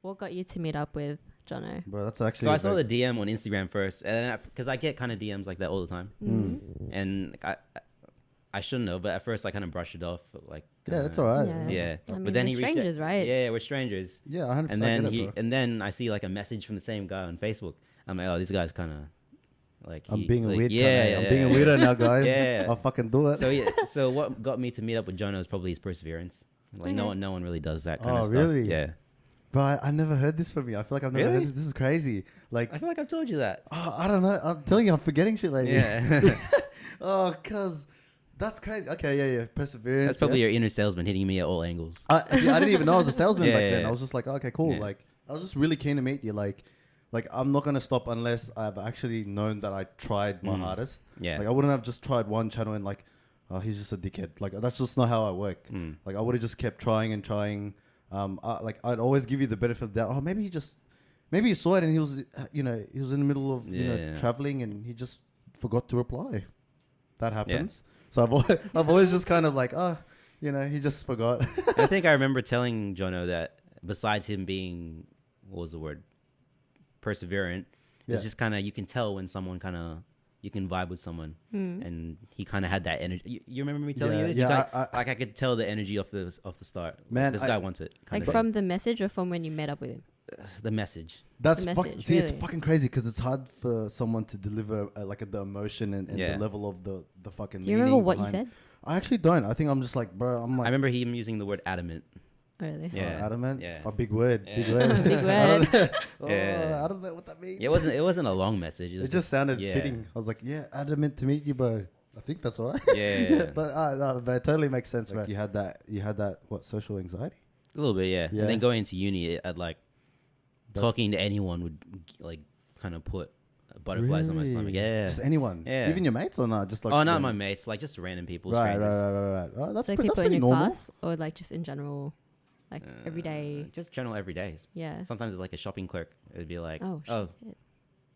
What got you to meet up with Jono? Bro, that's actually. So I saw the DM on Instagram first, and because I get kind of DMs like that all the time, and I shouldn't have, but at first I kind of brushed it off, like. Yeah, that's all right. Yeah. Yeah, I mean, but then we're he reached strangers, right? Yeah, we're strangers. Yeah, 100%. And then I get it, bro. and then I see like a message from the same guy on Facebook. I'm like, oh, this guy's kind of like. I'm being a weird. Yeah, I'm being a weirdo now, guys. Yeah. I'll fucking do it. So yeah, so what got me to meet up with Jono is probably his perseverance. Like no one really does that kind of stuff. Really? Yeah. Bro, I never heard this from you. I feel like I've never Really? heard this. This is crazy. Like, I feel like I've told you that. I don't know. I'm telling you, I'm forgetting shit lately. Yeah. Oh, cuz. That's crazy. Okay, yeah. Perseverance. That's probably your inner salesman hitting me at all angles. I didn't even know I was a salesman Yeah, back yeah, then. yeah. I was just like, okay, cool. Yeah. Like, I was just really keen to meet you. Like I'm not gonna stop unless I've actually known that I tried my hardest. Yeah. Like, I wouldn't have just tried one channel and like, oh, he's just a dickhead. Like, that's just not how I work. Like, I would have just kept trying and trying. I'd always give you the benefit of the doubt. Oh, maybe he saw it and he was, he was in the middle of, traveling and he just forgot to reply. That happens. So I've always just kind of like, he just forgot. I think I remember telling Jono that besides him being, what was the word? Perseverant. It's just kind of, you can tell when someone kind of, you can vibe with someone. And he kind of had that energy. You remember me telling you this? Yeah, I could tell the energy off the start. Man, this guy wants it. Like from the message or from when you met up with him? The message. That's The message, see, it's really. fucking crazy because it's hard for someone to deliver the emotion and the level of the fucking. Do you remember what you said? I actually don't. I think I'm just like, bro. I'm like. I remember him using the word adamant. Oh, really? Yeah. Adamant. Yeah. A big word. Yeah. Big word. Big I don't word. know. Yeah. I don't know what that means. It wasn't a long message. It just sounded yeah. fitting. I was like, yeah, adamant to meet you, bro. I think that's all right. Yeah. But it totally makes sense, right? You had that what, social anxiety? A little bit, yeah. Yeah. And then going into uni, I'd like talking to anyone would like kind of put butterflies on my stomach. Really? Yeah. Just anyone. Yeah. Even your mates or not? Just like. Oh, not my mates, like just random people, Right. strangers. Oh, that's So that's people in pretty your normal. class or like just in general, like every day? Just general everydays. Yeah. Sometimes it's like a shopping clerk. It'd be like, Oh, oh, shit.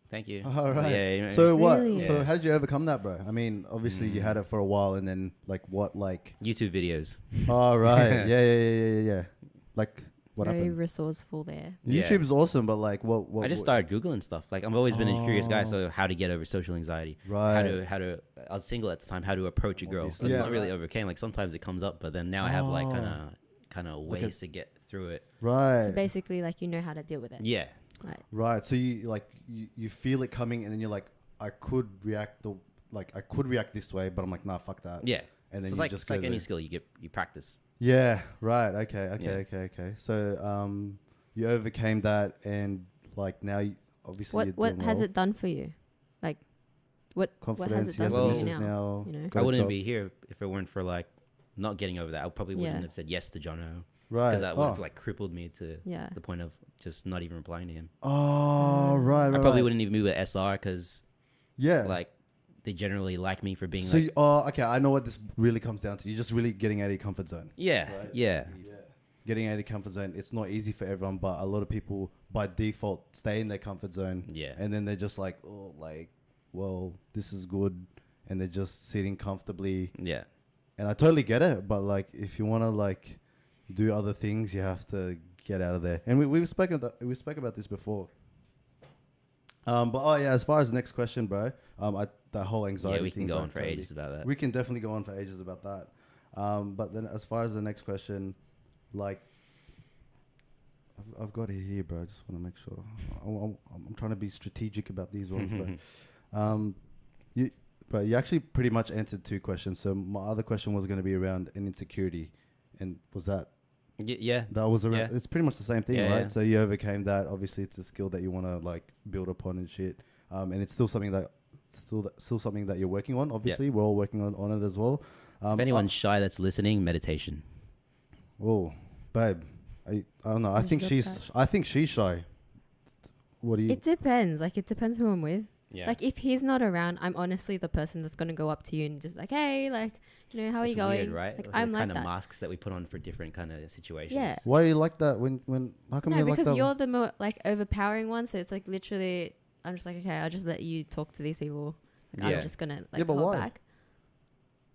thank you. All right. Yeah. You know, So what? Really? So Yeah. how did you overcome that, bro? I mean, obviously you had it for a while, and then like what? Like, YouTube videos. oh right, yeah. Like what Very happened? resourceful there. Yeah. YouTube's awesome, but like what? I just started Googling stuff. Like I've always been a curious guy. So how to get over social anxiety. Right. How to I was single at the time. How to approach a girl. Obviously. That's Yeah. not really overcame. Like sometimes it comes up, but then now I have like kind of ways to get through it. Right. So basically, like, you know how to deal with it. Yeah. Right. Right. So you feel it coming, and then you're like, I could react this way, but I'm like, nah, fuck that. Yeah. And then So you it's just like go any there. skill you practice. Yeah. Right. Okay. So you overcame that, and like now, obviously, you're What doing has well. it done for you? Like, what has Confidence. it He has done a for you missus now? now. You know? got I a wouldn't job. be here if it weren't for like not getting over that. I probably wouldn't Yeah. have said yes to Jono. Right. Because that would have like crippled me to Yeah. the point of just not even replying to him. Oh, right. I probably wouldn't even be with SR because Yeah. like they generally like me for being So, like, okay, I know what this really comes down to. You're just really getting out of your comfort zone. yeah, Right. yeah, Getting out of your comfort zone, it's not easy for everyone, but a lot of people by default stay in their comfort zone. Yeah. And then they're just like, oh, like, well, this is good. And they're just sitting comfortably. yeah. And I totally get it. But like, if you want to like do other things, you have to get out of there. And we spoke about this before. But as far as the next question, bro, that whole anxiety Yeah, we thing. can go bro, on for totally. ages about that. We can definitely go on for ages about that. But then as far as the next question, like, I've got it here, bro. I just want to make sure. I'm trying to be strategic about these ones, bro. You actually pretty much answered two questions. So my other question was going to be around an insecurity, and was that Yeah. that was around? Yeah. It's pretty much the same thing, Yeah, right? yeah. So you overcame that. Obviously, it's a skill that you want to like build upon and shit. And it's still something that still something that you're working on. Obviously, we're all working on it as well. If anyone's shy that's listening, meditation. Oh, babe, I don't know. I think she's shy. What do you? It depends. Like, it depends who I'm with. Yeah. Like, if he's not around, I'm honestly the person that's going to go up to you and just like, hey, like, you know, how are it's you going? weird, right? Like, the I'm like kind of that. masks that we put on for different kind of situations. Yeah. Why are you like that? When how come No, you're like because that? you're the more, like, overpowering one. So it's, like, literally, I'm just like, okay, I'll just let you talk to these people. Like, Yeah. I'm just going to, like, Yeah, but hold why? back.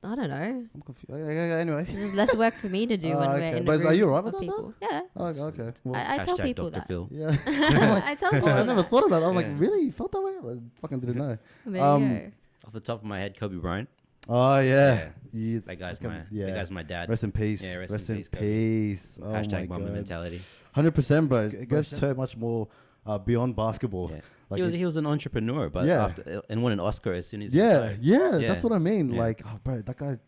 I don't know. I'm confused. Anyway. This is less work for me to do when we're okay. in a But room are you alright with of that, though? people. Yeah. Oh, okay. Well, I tell Hashtag people Dr. that. Phil. yeah. I tell people I never that. thought about it. I'm like, Yeah. really? You felt that way? I fucking didn't know. There Um, you go. Off the top of my head, Kobe Bryant. Oh, yeah. That guy's fucking- my that guy's my dad. Rest in peace. Yeah, rest in in peace, Kobe. peace. Oh, Hashtag my Mamba God. mentality. 100%, bro. It goes so much more beyond basketball. Yeah. Like he was an entrepreneur, but Yeah. after and won an Oscar as soon as he yeah, retired. yeah, Yeah. that's what I mean. Yeah. Like, oh, bro, that guy,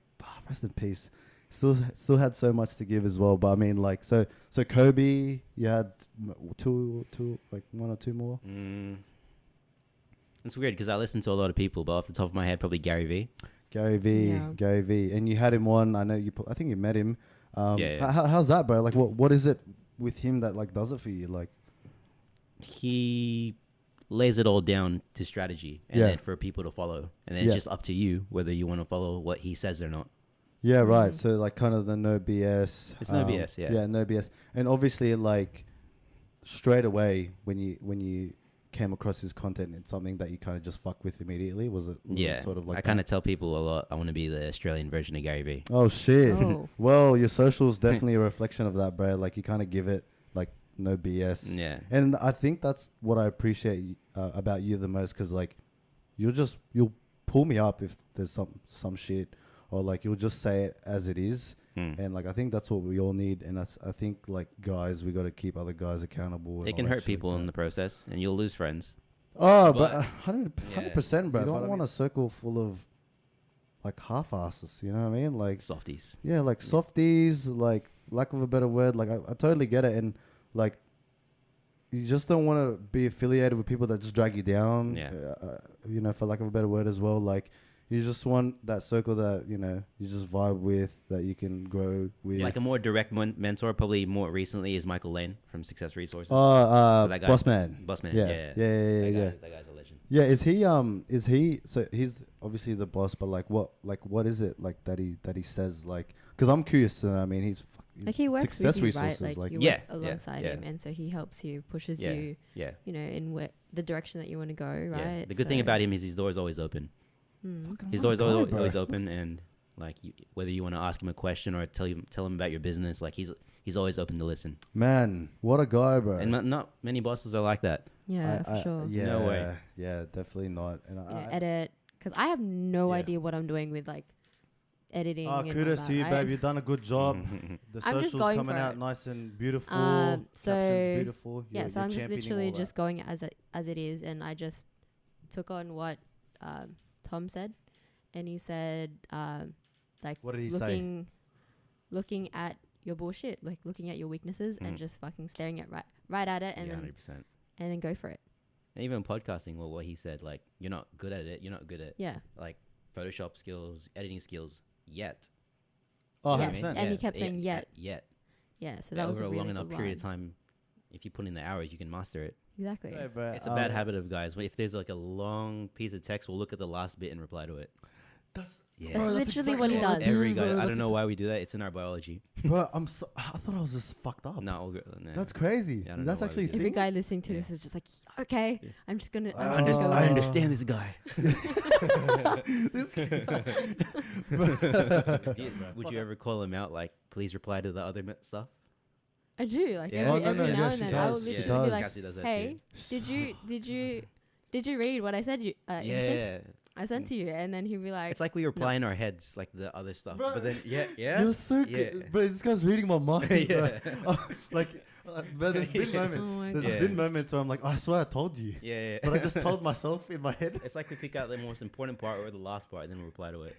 rest in peace. Still had so much to give as well. But I mean, like, so Kobe, you had two, like one or two more. It's weird because I listen to a lot of people, but off the top of my head, probably Gary Vee. Gary Vee, Yeah. Gary Vee, and you had him on. I know you. I think you met him. Yeah. How's that, bro? Like, what is it with him that like does it for you? Like, He lays it all down to strategy and Yeah. then for people to follow, and then Yeah. it's just up to you whether you want to follow what he says or not. yeah, right. Mhm. So like, kind of the no BS. It's no BS, yeah. Yeah, no BS, and obviously, like, straight away when you came across his content, it's something that you kind of just fuck with immediately. Was it Yeah, sort of like I kind of tell people a lot. I want to be the Australian version of Gary Vee. Oh shit! Oh. Well, your social's definitely a reflection of that, bro. Like, you kind of give it like no BS. Yeah, And I think that's what I appreciate about you the most, because like you'll pull me up if there's some shit, or like you'll just say it as it is. And like, I think that's what we all need, and I think like guys, we got to keep other guys accountable. it can hurt people in the process, and you'll lose friends. Oh, but- but 100%, bro. You You don't don't want a circle full of like half-asses. You know what I mean? Like, Softies. yeah, like softies, like, lack of a better word. Like, I totally get it. And like, you just don't want to be affiliated with people that just drag you down. Yeah. You know, for lack of a better word as well. Like, you just want that circle that, you know, you just vibe with, that you can grow with. Like a more direct mentor, probably more recently, is Michael Lane from Success Resources. Oh, that guy- Boss Man. Bossman. Yeah. Yeah. Yeah. That guy's a legend. Yeah, is he so he's obviously the boss, but like what is it like that he says, like, because I'm curious to know. I mean, he's Like, he works Success with you, right? Resources, Like, you Yeah, work yeah, alongside yeah. him, and so he helps you, pushes Yeah. you, Yeah. you know, in the direction that you want to go, Yeah. right? The good thing about him is his door's always open. Mm. His What a door's guy, bro. always open, and like whether you want to ask him a question or tell him about your business, like he's always open to listen. Man, what a guy, bro. And not many bosses are like that. Yeah, for sure. Yeah, No way. Yeah, definitely not. And Yeah, edit, because I have no Yeah. idea what I'm doing with like editing. oh, and all kudos that, to you, right? babe. You've done a good job. The I'm just socials going coming for out it. nice and beautiful. So, Captions beautiful. Yeah, You're- so you're I'm just championing literally all that. just going as it is, and I just took on what Tom said, and he said like, What did he say? looking at your bullshit, like looking at your weaknesses, and just fucking staring at right at it, and Yeah, then 100%. and then go for it. And even podcasting, well, what he said, like you're not good at it. You're not good at Yeah. like Photoshop skills, editing skills yet. Oh, You know what I 100%. mean? And he kept saying yet. Yet. Yeah, so That that was over a a really long enough good period of line. time, if you put in the hours, you can master it. Exactly. Hey, bro, It's a bad habit of guys. If there's like a long piece of text, we'll look at the last bit and reply to it. That's Yeah. That's literally what he exactly does. Every do, guy. bro. I That's don't know why we do that. It's in our biology. Bro, I thought I was just fucked up. No, nah. That's crazy. Yeah, I don't That's know why we actually do Every that. guy listening to Yeah. this is just like, okay, Yeah. I'm just gonna. I I'm just gonna go I with it. understand this guy. Would you ever call him out, like, please reply to the other stuff? I do, like, Yeah. every now and she then. does. I will She literally does. be like, Cassie does that hey, too. did you read what I said? Yeah. I sent to you, and then he'd be like, It's like we reply in our heads, like the other stuff. Bro. But then, yeah. You're so Yeah. good. Bro, this guy's reading my mind. Yeah. Bro. Like, but there's been Yeah. moments. Oh my There's God. been moments where I'm like, I swear I told you. Yeah. But I just told myself in my head. It's like we pick out the most important part or the last part, and then we reply to it.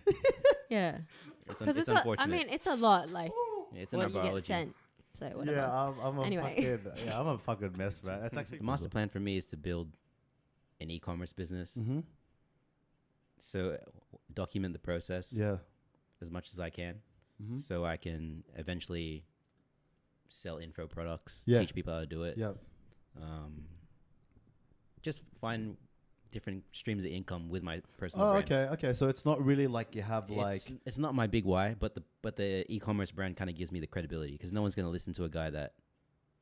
yeah, It's, because it's I unfortunate. mean, it's a lot, like Yeah, it's in what our you get biology. sent. So whatever. Yeah, I'm a Anyway. I'm a fucking mess, bro. That's actually The master plan for me is to build an e-commerce business. Mm-hmm. So document the process Yeah. as much as I can, Mm-hmm. so I can eventually sell info products, Yeah. teach people how to do it. Yeah. Just find different streams of income with my personal Oh, brand. okay. So it's not really like you have like. It's not my big why, but the e-commerce brand kind of gives me the credibility, because no one's going to listen to a guy that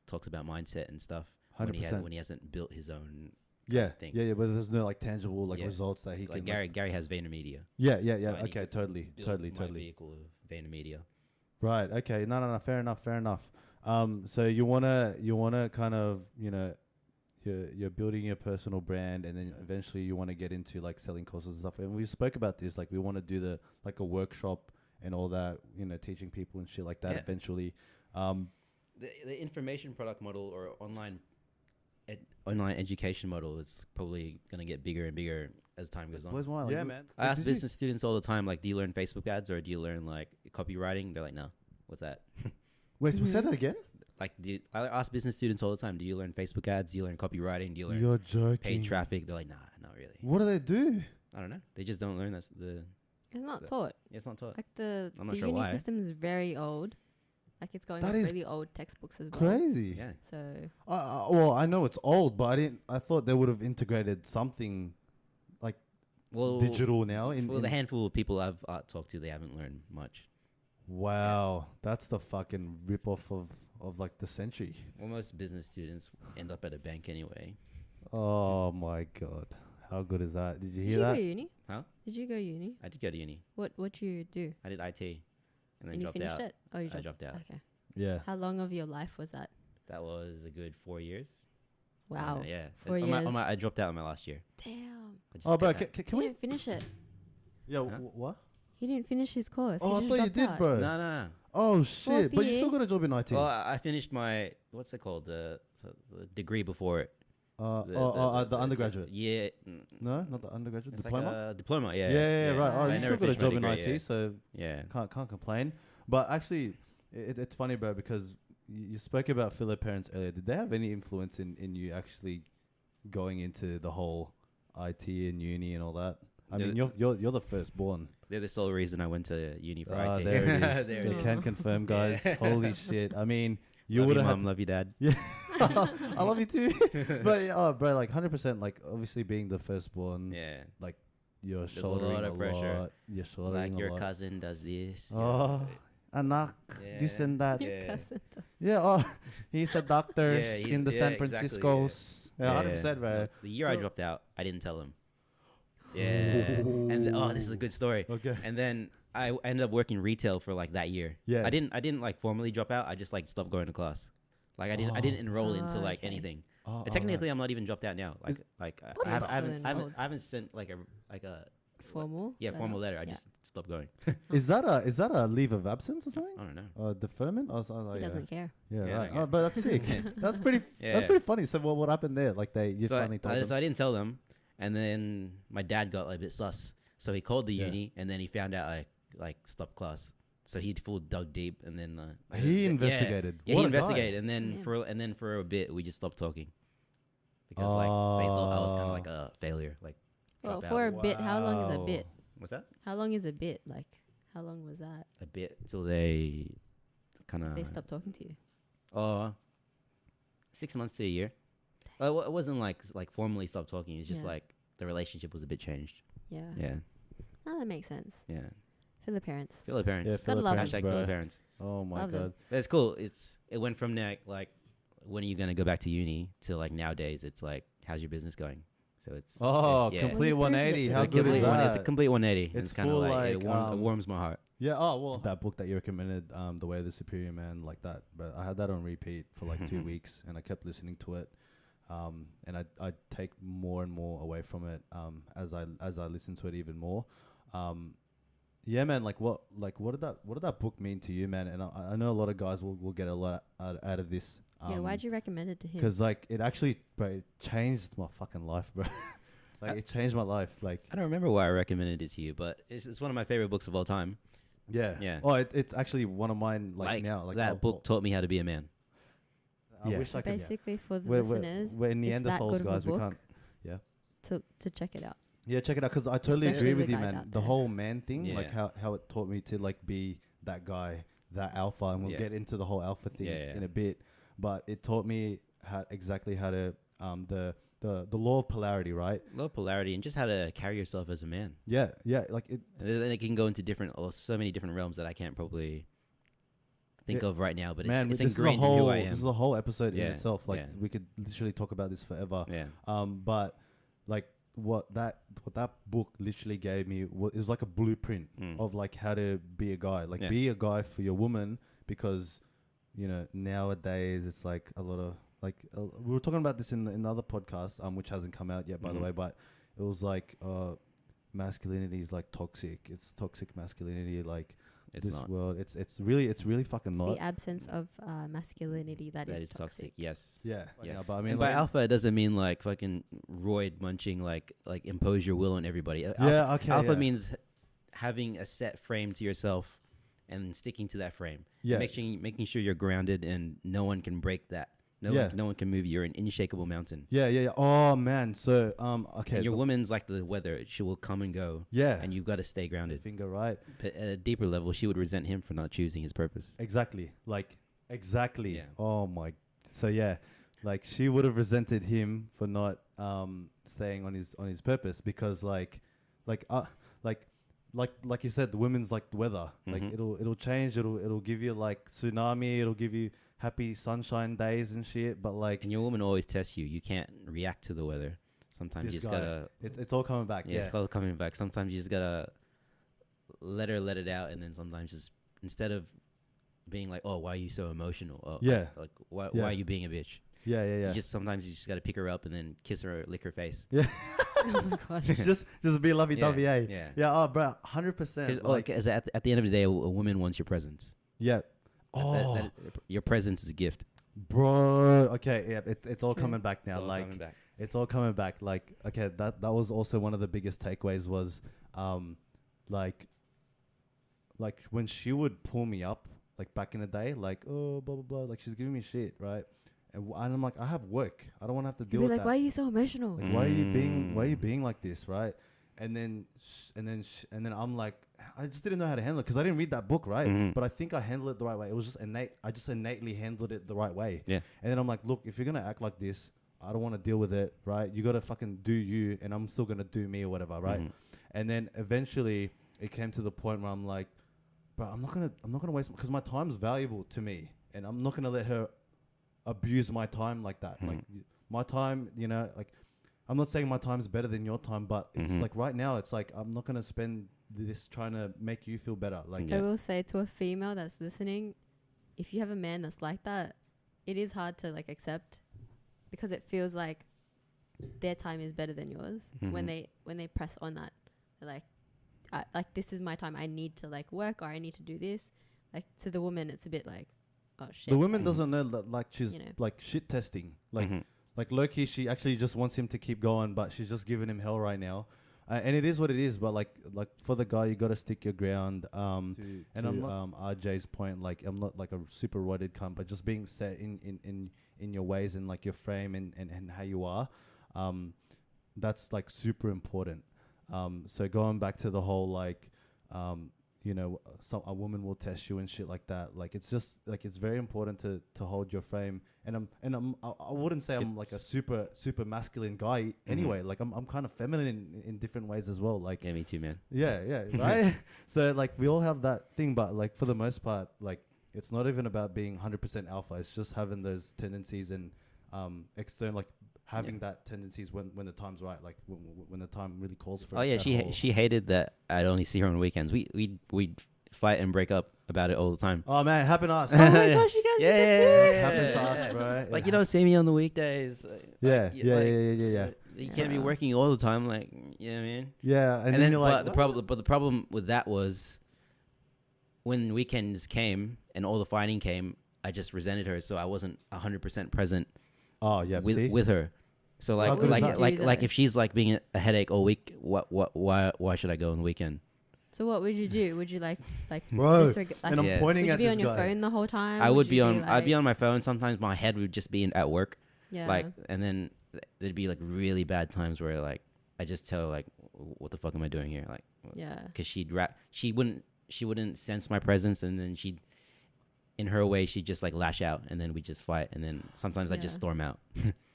talks about mindset and stuff when he 100%. hasn't built his own Yeah, thing. yeah, but there's no like tangible like Yeah. results that he Like can. Gary has VaynerMedia. Yeah, yeah, So yeah. I need Okay, to totally, build totally, my totally. vehicle of VaynerMedia. Right. Okay. No, no, no. Fair enough. Fair enough. So you wanna kind of you're building your personal brand, and then eventually you want to get into like selling courses and stuff. And we spoke about this. Like we want to do the like a workshop and all that. Teaching people and shit like that. Yeah. Eventually. The information product model or online education model is probably going to get bigger and bigger as time goes on. Blows my mind. Yeah, Like, man. I ask did you- business students all the time, like, do you learn Facebook ads or do you learn like copywriting? They're like, no. What's that? Wait, Mhm. say that again. Like, I ask business students all the time, do you learn Facebook ads? Do you learn copywriting? Do you learn You're joking. paid traffic? They're like, nah, not really. What do they do? I don't know. They just don't learn It's not The- taught. It's not taught. Like the I'm not the sure uni why. system is very old. Like it's going That off is really old textbooks as well. Crazy. Yeah. So Well, I know it's old, but I thought they would have integrated something like Well, digital now. For the handful of people I've talked to, they haven't learned much. Wow, that's the fucking rip off of like the century. Well, most business students end up at a bank anyway. Oh my god, how good is that? Did you did hear you go that? uni? Huh? Did you go uni? I did go to uni. What you do? I did IT, and then And you dropped finished out. it? Oh, you I dropped out. Okay. Yeah. How long of your life was that? That was a good 4 years. Wow. Yeah. 4 On my- years. I dropped out in my last year. Damn. I just Oh, bro, cut that. can He we? didn't finish it. Yeah. Huh? What? He didn't finish his course. Oh, I He thought just you dropped did, out. bro. No, no, Oh shit! But you year. still got a job in IT. no. Well, I finished my what's it called the degree before it. The undergraduate. Yeah. No, not the undergraduate. It's Diploma. like a diploma. Yeah. Yeah, right. Oh, I you never still got a finished my job in degree, IT, yeah. so Yeah. can't complain. But actually, it's funny, bro, because you spoke about Philip parents earlier. Did they have any influence in you actually going into the whole IT and uni and all that? I mean, you're the firstborn. They're the sole reason I went to uni for Ah, IT. there it is. There We it is. can confirm, guys. Yeah. Holy shit! I mean, you Love would you, have mom. Love you, dad. Yeah, I love you too. But bro, like 100%. Like obviously being the firstborn, Yeah. like you're a shouldering lot of pressure. lot. You're shouldering Like a your lot. cousin does this. Oh, anak, Yeah. this and that. Your Yeah. cousin does. Yeah, he's a doctor Yeah, in the yeah, San exactly, Francisco's. Yeah, 100%, bro. Look, the year I So- dropped out, I didn't tell him. Yeah. And this is a good story. Okay. And then I ended up working retail for like that year. Yeah. I didn't like formally drop out. I just like stopped going to class. Like I didn't enroll into like okay. anything. Oh, Technically, I'm not even dropped out now. Like I You're haven't, still I haven't, I haven't, enrolled. I haven't sent like a Formal? formal letter. I Yeah. just stopped going. is that a leave of absence or something? I don't know. Deferment or something? He yeah. doesn't care. Yeah, Yeah, right. okay. Oh, but that's sick. That's pretty. Yeah. That's pretty funny. So what happened there? Like you So finally told them. I didn't tell them, and then my dad got like, a bit sus. So he called the Yeah. uni, and then he found out I like stopped class. So he full dug deep, and then He yeah. investigated. Yeah, What he a guy. investigated, and then Damn. for a bit we just stopped talking because like they thought I was kind of Oh. like a failure. Like, Well, drop for out. a bit, how long is a Wow. bit? What's that? How long is a bit? Like, how long was that? A bit till they kind of They stopped talking to you. 6 months to a year. Well, it wasn't like formally stopped talking. It's just Yeah. like the relationship was a bit changed. Yeah. Yeah, Oh, that makes sense. yeah. For the parents. Philip parents. Yeah, Gotta love Philippines, Hashtag bro. Philip parents. Oh my Love god. them. But it's cool. It went from like when are you gonna go back to uni to like nowadays it's like how's your business going? So it's Oh, yeah. complete Well, you proved 180. it. How It's a good is complete that? It's a complete 180. It's It's kind of full, like, it like, warms my heart. Yeah. Oh well, that book that you recommended, The Way of the Superior Man, like that. But I had that on repeat for like 2 weeks, and I kept listening to it. And I take more and more away from it as I listen to it even more. Yeah, man. What did that book mean to you, man? And I know a lot of guys will get a lot out of this. Yeah, why'd you recommend it to him? Because like it actually, bro, it changed my fucking life, bro. It changed my life. Like I don't remember why I recommended it to you, but it's one of my favorite books of all time. yeah, Yeah. Oh, it's actually one of mine. Like now, like that book taught me how to be a man. I Yeah. wish I could. Basically, for the We're listeners, we're it's that Neanderthals, good of a guys. We book can't. Yeah. to check it out. Yeah, check it out because I totally Especially agree with the you, guys man. out The there. whole man thing, like Yeah. how it taught me to like be that guy, that alpha, and we'll Yeah. get into the whole alpha thing Yeah. in a bit. But it taught me exactly how to the law of polarity, right? Love polarity and just how to carry yourself as a man. Yeah, yeah, like it. And then it can go into so many different realms that I can't probably think of right now, but Man, it's this is a ingrained in whole who I am. this is a whole episode in Yeah, itself. Like yeah. we could literally talk about this forever. Yeah. But like what that book literally gave me is like a blueprint of like how to be a guy. Like be a guy for your woman, because you know nowadays it's like a lot of like we were talking about this in another podcast which hasn't come out yet by the way, but it was like masculinity is like toxic. It's toxic masculinity. Like It's this not. world, it's really fucking not. The absence of masculinity that is toxic. Yes. Yeah, Yes. yeah, but I mean, and by like, alpha, it doesn't mean like fucking roid munching, like impose your will on everybody. yeah, okay. Alpha yeah. means having a set frame to yourself and sticking to that frame. Yeah. Making sure you're grounded and no one can break that. No one can move you. You're an unshakable mountain. Yeah. Oh man, so okay. And your woman's like the weather; she will come and go. Yeah, and you've got to stay grounded. finger right. But at a deeper level, she would resent him for not choosing his purpose. Exactly. Like exactly. Yeah. Oh my. So yeah, like she would have resented him for not staying on his purpose, because like you said, the women's like the weather. Like it'll change. It'll give you like tsunami. It'll give you happy sunshine days and shit. But like, And your woman always tests you. You can't react to the weather. Sometimes you this just guy, gotta. it's all coming back. Yeah, it's called coming back. Sometimes you just gotta let it out, and then sometimes just instead of being like, "Oh, why are you so emotional?" Oh, Yeah. like why Yeah. are you being a bitch? Yeah. You just sometimes you just gotta pick her up and then kiss her, lick her face. Yeah. Oh my god. just be lovey-dovey, Yeah, eh? yeah. Yeah. Oh, bro, 100%. Like, Because at the end of the day, a woman wants your presence. yeah. Oh, Your presence is a gift. bro. Okay. Yeah. It's all True. coming back now. It's all Like, coming back. it's all coming back. Like, okay, that was also one of the biggest takeaways was, like when she would pull me up, like back in the day, like, oh, blah blah blah, like she's giving me shit, right? And I'm like, I have work. I don't want to have to You'd deal be with like, that. why are you so emotional? Like, why are you being like this, right? And then I'm like, I just didn't know how to handle it because I didn't read that book, right? But I think I handled it the right way. It was just innate. I just innately handled it the right way. Yeah. And then I'm like, look, if you're gonna act like this, I don't want to deal with it, right? You gotta fucking do you, and I'm still gonna do me or whatever, right? And then eventually it came to the point where I'm like, bro, I'm not gonna waste, because my time's valuable to me, and I'm not gonna let her abuse my time like that. Like my time, you know, like I'm not saying my time's better than your time, but it's like right now, it's like I'm not gonna spend this trying to make you feel better. Like, I will say to a female that's listening, if you have a man that's like that, it is hard to like accept, because it feels like their time is better than yours when they press on that. They're like, this is my time. I need to like work, or I need to do this. Like to the woman, it's a bit like, oh shit. the woman doesn't know that, like she's You know. like shit testing, like low-key, she actually just wants him to keep going, but she's just giving him hell right now. And it is what it is, but like for the guy, you got to stick your ground. And I'm not RJ's point, like I'm not like a super roided cunt, but just being set in your ways and like your frame and how you are, that's like super important. So going back to the whole like, you know, a woman will test you and shit like that. Like it's just like it's very important to hold your frame. And I wouldn't say I'm like a super masculine guy anyway. Like I'm kind of feminine in different ways as well. Like Yeah, me too, man. yeah, right. So like we all have that thing, but like for the most part, like it's not even about being 100% alpha. It's just having those tendencies and external, like having that tendencies when the time's right, like when the time really calls for it. Oh yeah, she hated that I'd only see her on weekends. We'd fight and break up about it all the time. Oh man, it happened to us. Oh my gosh, you guys Yeah, Happened to us, bro. Like you don't see me on the weekdays. Yeah. You can't be working all the time, like you know what I mean. Yeah, and then then you're like, the problem with that was when weekends came and all the fighting came, I just resented her, so I wasn't 100% present oh yeah, see? with her. So How like good is that? like if she's like being a headache all week, why should I go on the weekend? So what would you do? Would you like Bro, like and I'm Yeah. pointing would you at be this on your guy. phone the whole time? I would be you on I'd be like- on my phone. Sometimes my head would just be at work. Yeah. Like, and then there'd be like really bad times where like I just tell her, like, what the fuck am I doing here? Like, yeah. because she wouldn't sense my presence, and then she'd, in her way, she'd just like lash out, and then we just fight, and then sometimes I just Yeah. storm out.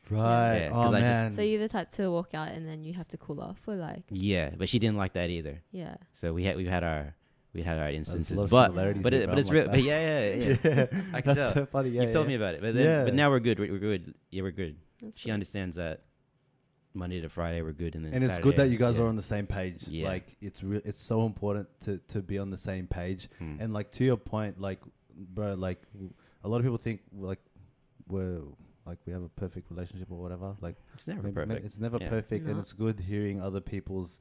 Right. Yeah, 'cause oh I just- man. So you're the type to walk out and then you have to cool off, or like, Yeah, but she didn't like that either. yeah. So we've had our we had our There's a instances, lot of but similarities but here, it, bro. but it's I'm real. like But that. yeah. I can That's tell. so funny. Yeah, You've told yeah. me about it, but then but Yeah. now we're good. We're good. Yeah, we're good. That's She good. understands that Monday to Friday we're good, and then And it's Saturday, good that you guys yeah. are on the same page. Yeah. Like it's so important to be on the same page. Hmm. And like to your point, like bro, like a lot of people think like we have a perfect relationship or whatever. Like It's never perfect. it's never Yeah. perfect, and No. it's good hearing other people's,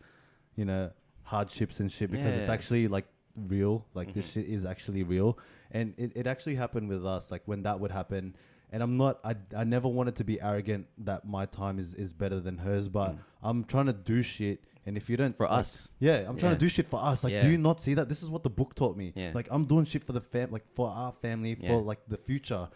hardships and shit, because it's Yeah. actually like real. Like this Mhm. shit is actually real, and it actually happened with us. Like when that would happen. And I never wanted to be arrogant that my time is better than hers, but Mm. I'm trying to do shit. And if you don't, For like, us. yeah, I'm trying Yeah. to do shit for us. Like, Yeah. do you not see that? This is what the book taught me. Yeah. Like, I'm doing shit for the for our family, Yeah. for like the future.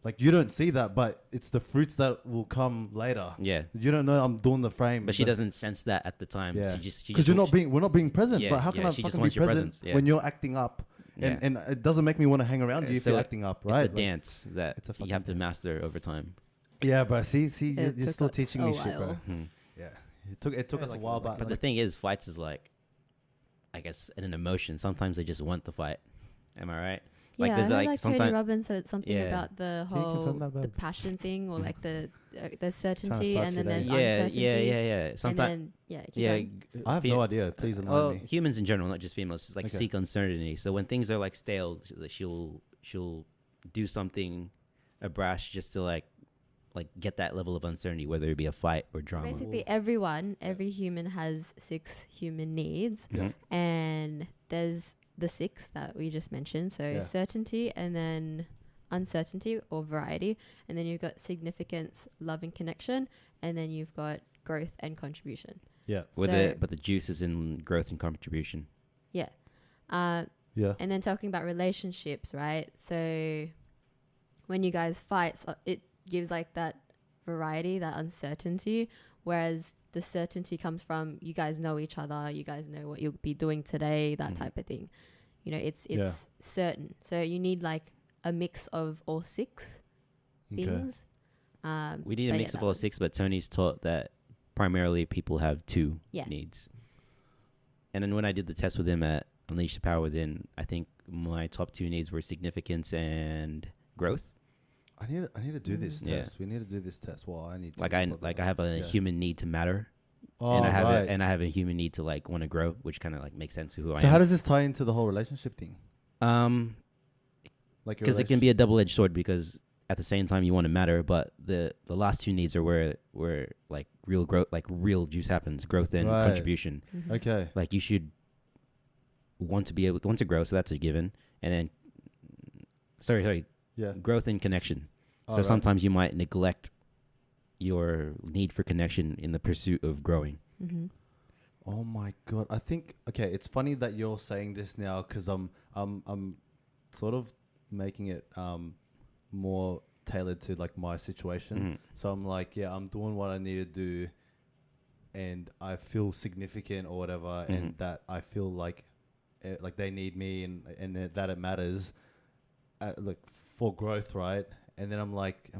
Like you don't see that, but it's the fruits that will come later. Yeah. You don't know I'm doing the frame, But she doesn't sense that at the time. Yeah, she because just we're not being present. Yeah, But how can yeah, I she just fucking be wants your present presence, yeah. when you're acting up? Yeah. And it doesn't make me want to hang around you if So you're acting up, right? It's a Like, dance that it's a you have fucking to master over time. yeah, bro. See, you're, It you're took still us teaching a me shit, bro. while. Hmm. Yeah, it took us a while, but But the thing is, fights is like, I guess, an emotion. Sometimes they just want the fight. Am I right? Like, Yeah, there's I know, like like Tony sometime- Robbins said something Yeah. about the Can you confirm whole that, the babe? passion thing, or Mm. like there's certainty start and then shit, eh? there's Yeah, uncertainty. yeah. And Sometimes, then keep going. I have no idea. Please enlighten me. Humans in general, not just females, like Okay. seek uncertainty. So when things are like stale, she'll do something brash just to like get that level of uncertainty, whether it be a fight or drama. Basically, every human has 6 human needs, Mhm. and there's the 6 that we just mentioned. So Yeah. certainty, and then uncertainty or variety, and then you've got significance, love and connection, and then you've got growth and contribution. Yeah, But the juice is in growth and contribution. Uh, yeah, and then talking about relationships, right? So when you guys fight, it gives like that variety, that uncertainty, whereas the certainty comes from you guys know each other, you guys know what you'll be doing today, that Mhm. type of thing. It's Yeah. certain. So you need like a mix of all 6 okay. things. We need a but mix yeah, of that all one. 6, but Tony's taught that primarily people have 2 Yeah. needs. And then when I did the test with him at Unleash the Power Within, I think my top 2 needs were significance and growth. I need to do this Yeah. test. We need to do this test. Well, I need to Like I have a Yeah. human need to matter, Oh, and I have right. I have a human need to like want to grow, which kind of like makes sense to who I So am. how does this tie into the whole relationship thing? Like your Because it can be a double-edged sword, because at the same time you want to matter, but the last 2 needs are where like real growth, like real juice happens, growth and Right. contribution. Mhm. Okay. Like you should want to grow, so that's a given, and then sorry, Yeah. growth and connection. So Alright. sometimes you might neglect your need for connection in the pursuit of growing. Mhm. Oh my god! I think it's funny that you're saying this now, because I'm sort of making it more tailored to like my situation. Mhm. So I'm like, yeah, I'm doing what I need to do, and I feel significant or whatever, and Mhm. that I feel like they need me, and that it matters, like for growth, right? And then I'm like,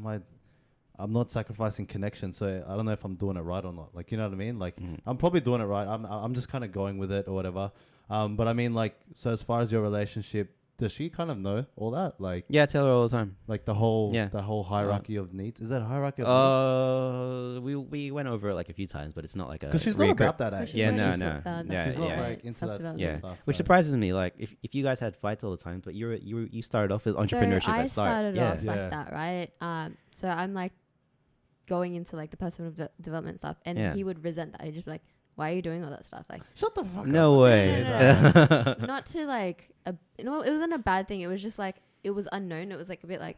I'm not sacrificing connection, so I don't know if I'm doing it right or not. Like, you know what I mean? Like, Mhm. I'm probably doing it right. I'm just kind of going with it or whatever. But I mean, like, so as far as your relationship, does she kind of know all that? Like, Yeah, I tell her all the time. like the whole Yeah. hierarchy of needs. Is that a hierarchy of needs? We went over it like a few times, but it's not like a Because she's not reoccur- about that, But actually. Yeah, she's no, not no. into, Yeah, She's not yeah. like into that Self-development. Yeah, stuff. which right? surprises me. Like if you guys had fights all the time, but you started off with entrepreneurship So I at start. started Yeah. off Yeah. like that, right? So I'm like going into like the personal development stuff, and Yeah. he would resent that. He'd just be like, "Why are you doing all that stuff?" Like, Shut the fuck No up. way. No, not to like, it wasn't a bad thing. It was just like it was unknown. It was like a bit like,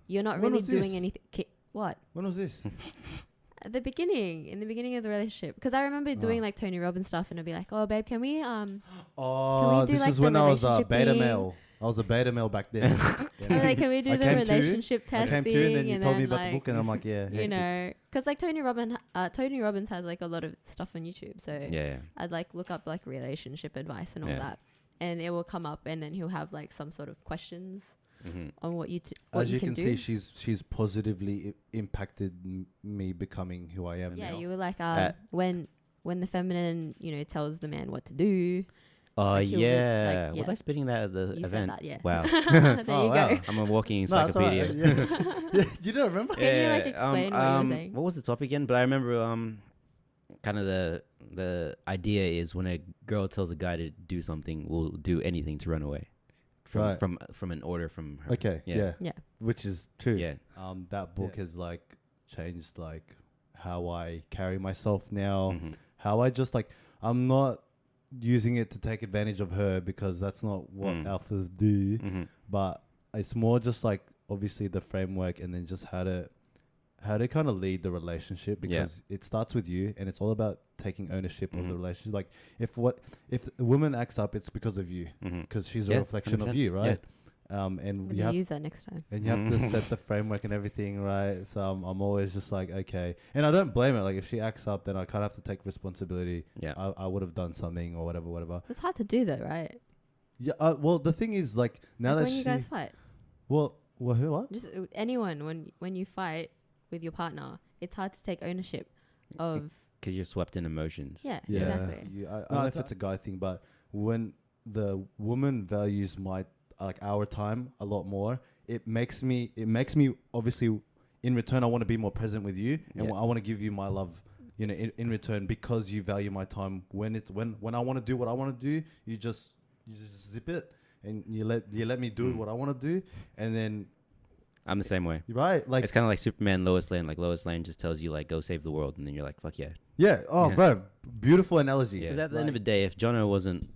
you're not When really was doing this? anything. What? When was this? At the beginning, in the beginning of the relationship, because I remember doing Oh. like Tony Robbins stuff, and I'd be like, "Oh, babe, can we Oh, do, this like, is the when I was a relationship beta thing? male. I was a beta male back then. I was like, can we do I the came to you, relationship I testing?" came to you, and then you told me about like, the book, and I'm like, yeah. you know, because like Tony Robbins has like a lot of stuff on YouTube, so Yeah. I'd like look up like relationship advice and all Yeah. that, and it will come up, and then he'll have like some sort of questions Mm-hmm. on what As you can can do. see, she's positively impacted me becoming who I am Yeah, now. you were like Uh, when the feminine tells the man what to do, Oh Like, he'll be- yeah. like, Was yeah. I spitting that at the You said event? that, yeah. Wow. There Oh, you wow. go. I'm a walking No, it's alright. encyclopedia. Yeah, you don't remember? Can you, like, explain what you were saying? What was the topic again? But I remember kind of the idea is when a girl tells a guy to do something, we'll do anything to run away Right. from an order from her. Okay, yeah. Yeah. Which is true. Yeah. That book has like changed like how I carry myself now, Mhm. how I just like I'm not using it to take advantage of her because that's not what Mm. alphas do, Mhm. but it's more just like obviously the framework and then just how to kind of lead the relationship because it starts with you and it's all about taking ownership of the Mhm. relationship. Like if a woman acts up, it's because of you Mhm. because she's Yeah, a reflection of 100%. you, right? I'm And you gonna have use that next time. and you have to Mm. set the framework and everything, right? So I'm always just like, okay. And I don't blame her. Like, if she acts up, then I kind of have to take responsibility. Yeah. I would have done something or whatever. It's hard to do though, right? Yeah. Well, the thing is, like, now Like that when she... you guys fight, Well, who, what? just anyone when you fight with your partner, it's hard to take ownership of. Because you're swept in emotions. Yeah, Yeah. exactly. I don't know if it's a guy thing, but when the woman values our time a lot more, it makes me obviously in return I want to be more present with you and Yeah. I want to give you my love, in return because you value my time. When I want to do what I want to do, you just zip it and you let me do what I want to do, and then I'm the same way. right, like It's kind of like Superman, Lois Lane. Like Lois Lane just tells you like go save the world, and then you're like fuck yeah. yeah. Oh, Yeah. bro, beautiful analogy. Because at the end of the day, if Jono wasn't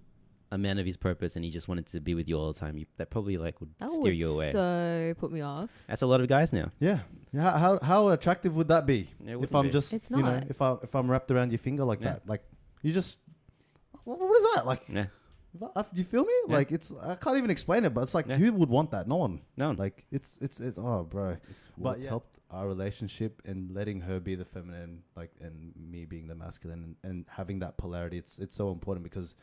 a man of his purpose and he just wanted to be with you all the time, that probably like would That steer would you away. so put me off. That's a lot of guys now. Yeah. How attractive would that be? It If wouldn't I'm be. just, It's you know, not. if I'm wrapped around your finger like Yeah. that, like you just, what is that? Like, Yeah. you feel me? Yeah. Like I can't even explain it, but it's like, Yeah. who would want that? No one. No. Like oh, bro. But it's yeah. helped our relationship and letting her be the feminine, like, and me being the masculine, and having that polarity. It's so important because,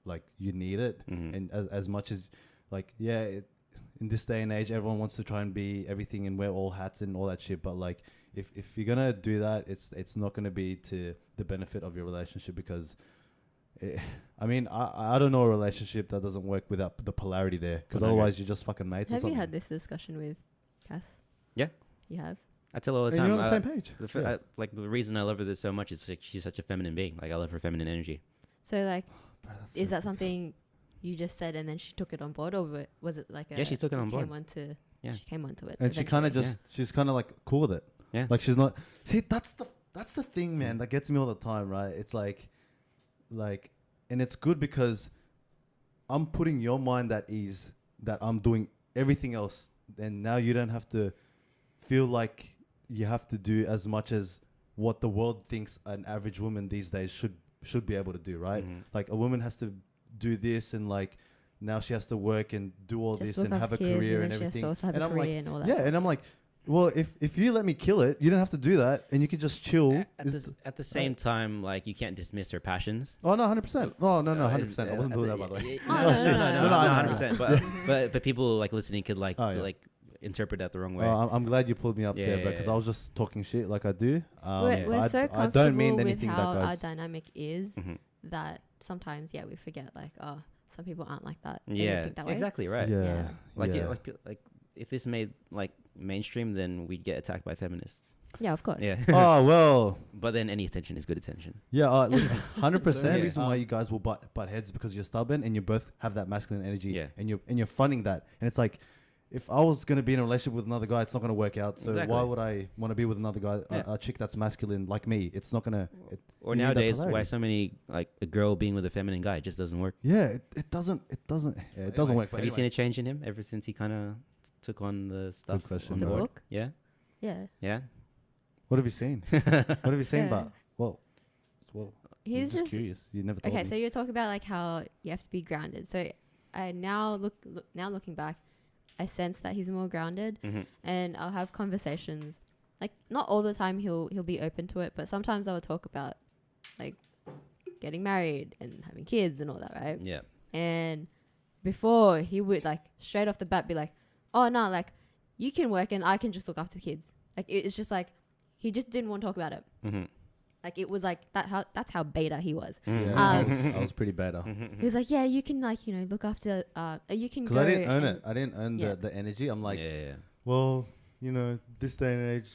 like, you need it, Mhm. and as much as, like, in this day and age, everyone wants to try and be everything and wear all hats and all that shit. But like, if you're gonna do that, it's not gonna be to the benefit of your relationship because. I mean, I don't know a relationship that doesn't work without the polarity there, because Okay. otherwise you're just fucking mates or Have you something. had this discussion with Cass? Yeah. You have? I tell her all the And time. you're on the same page. Yeah. Like the reason I love her so much is like, she's such a feminine being. Like I love her feminine energy. So like, Bro, that's is so that something you just said and then she took it on board, or was it like Yeah, she took it you on board. Came onto, Yeah. She came onto it. And she kind of eventually? just, she's kind of like cool with it. Yeah. Like she's not, see, that's the thing, man, that gets me all the time, right? It's like, and it's good because I'm putting your mind at ease that I'm doing everything else. And now you don't have to feel like you have to do as much as what the world thinks an average woman these days should be able to do, right? Mhm. Like a woman has to do this and like now she has to work and do all Just this look and have after a kids career and then she has to everything. also have and a I'm career like, and all that. yeah, and I'm like, well, if you let me kill it, you don't have to do that, and you can just chill. At the same time, like you can't dismiss her passions. Oh no, 100%. No, 100%. I wasn't doing that, by the way. Oh, No, no, no, no, no, no. 100%. But people like listening could like Oh, yeah. like interpret that the wrong way. I'm glad you pulled me up Yeah, there, yeah, because yeah. I was just talking shit like I do. We're so I comfortable don't mean with anything how that our goes. dynamic is Mhm. that sometimes, we forget like, oh, some people aren't like that. They don't Yeah, think that way. exactly right. Yeah, Yeah. Like yeah. like if this made like mainstream, then we'd get attacked by feminists. Yeah, of course. Yeah. Oh well, But then any attention is good attention. yeah, 100%. Yeah. The reason why you guys will butt heads is because you're stubborn and you both have that masculine energy, Yeah. and you're funding that, and it's like, if I was gonna be in a relationship with another guy, it's not gonna work out. So Exactly. why would I want to be with another guy, Yeah. a chick that's masculine like me? It's not gonna. Or you need that nowadays, why polarity. so many like a girl being with a feminine guy, it just doesn't work. Yeah, it doesn't. It doesn't. Yeah, it doesn't work. Have you seen a change in him ever since he kind of took on the stuff? question. on The board? book? Yeah. Yeah. Yeah. What have you seen? What have you seen? Yeah. But well, I'm He's just just curious. You never told okay. me. So you're talking about like how you have to be grounded. So I now looking back, I sense that he's more grounded, Mm-hmm. and I'll have conversations. Like not all the time he'll be open to it, but sometimes I will talk about like getting married and having kids and all that, right? Yeah. And before he would like straight off the bat be like, "Oh no, like you can work and I can just look after the kids." Like it's just like he just didn't want to talk about it. Mm-hmm. Like it was like that's how beta he was. Mm. I was pretty beta. He was like, yeah, you can like, you know, look after, you can Because go. I didn't earn and- it. I didn't earn Yeah. the energy. I'm like, yeah. well, you know, this day and age,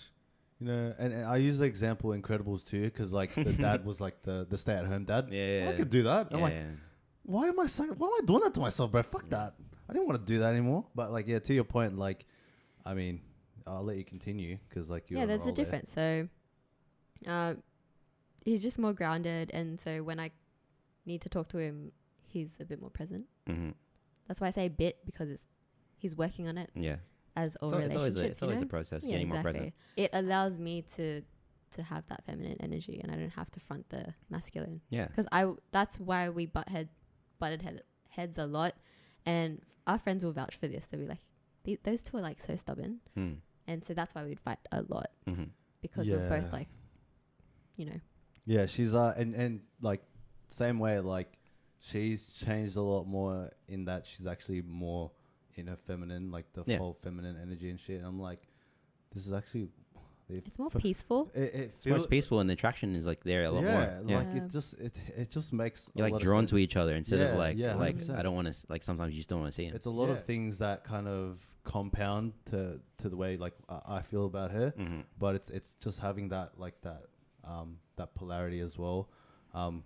you know, and I use the example Incredibles too, because like the dad was like the stay-at-home dad. Yeah. I could do that. I'm like, Yeah. why am I doing that to myself, bro? Fuck that. I didn't want to do that anymore. But like, yeah, to your point, like, I mean, I'll let you continue because like you're yeah, on there's a roll there. difference. So, he's just more grounded, and so when I need to talk to him, he's a bit more present. Mm-hmm. That's why I say a bit, because he's working on it Yeah. as all It's relationships. always you a know? process, Yeah, getting more exactly. present. It allows me to have that feminine energy, and I don't have to front the masculine. Yeah. Because that's why we butted heads a lot, and our friends will vouch for this. They'll be like, those two are like so stubborn, Mm. and so that's why we'd fight a lot, Mm-hmm. because we're Yeah. both like, you know. Yeah, she's and like same way, like she's changed a lot more in that she's actually more in her feminine, like the Yeah. whole feminine energy and shit. And I'm like, this is actually It's more peaceful. It It's more feels peaceful, and the attraction is like there a lot more. yeah, Yeah. like it just makes You're a like lot drawn of to sense. each other instead of Yeah, like yeah, like 100%. I don't want to like sometimes you just don't want to see him. It's a lot of Yeah. things that kind of compound to the way like I feel about her, Mm-hmm. but it's just having that like that polarity as well,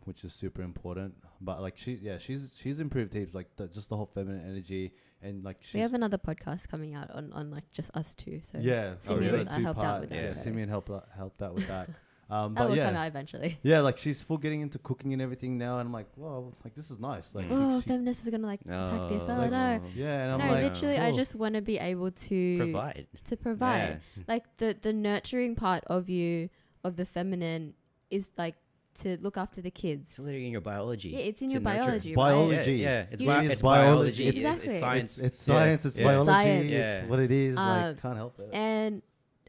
which is super important. But like she's improved heaps, like just the whole feminine energy, and like We have another podcast coming out on like just us two. So yeah, Oh, really? I helped out with that. Yeah, so Simeon helped out with that. that But will come yeah, out eventually. yeah, like she's full getting into cooking and everything now, and I'm like, well, like this is nice. Like, Oh, she- feminists are gonna like attack this. Oh like, no. yeah, and I'm No, like, literally, I cool. just want to be able to Provide. provide. Yeah. Like the nurturing part of you, of the feminine, is like to look after the kids. It's literally in your biology. Yeah, it's in to your nurture. biology, right? Biology. Yeah, it's, You bi- just- it's biology. It's- Exactly. It's science. It's science. It's Yeah. biology. Science. Yeah. It's what it is. Um, Like, can't help it. And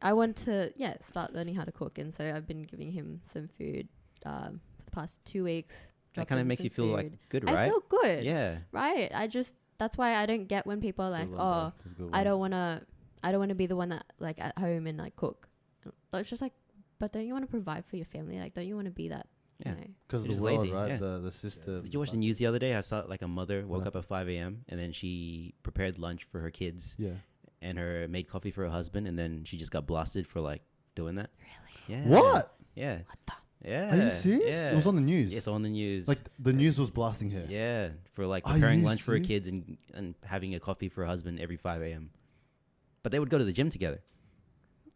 I want to start learning how to cook, and so I've been giving him some food for the past 2 weeks. That dropping kind of him makes some you feel like food. good, I right? feel good. Yeah. Right. That's why I don't get when people are like, Good one, bro. oh, That's a good I one. don't wanna be the one that like at home and like cook. It's just like, but don't you want to provide for your family? Like, don't you want to be that? Yeah. You know? Because It the is world, lazy, right? yeah. The system. Did you watch the news the other day? I saw like a mother woke What? up at 5 a.m. and then she prepared lunch for her kids Yeah. and made coffee for her husband, and then she just got blasted for like doing that. Really? Yeah. What? Yeah. What the? Yeah. Are you serious? Yeah. It was on the news. It's on the news. Like the news was blasting her. yeah, for like Are preparing you lunch for her serious? kids and having a coffee for her husband every 5 a.m. But they would go to the gym together.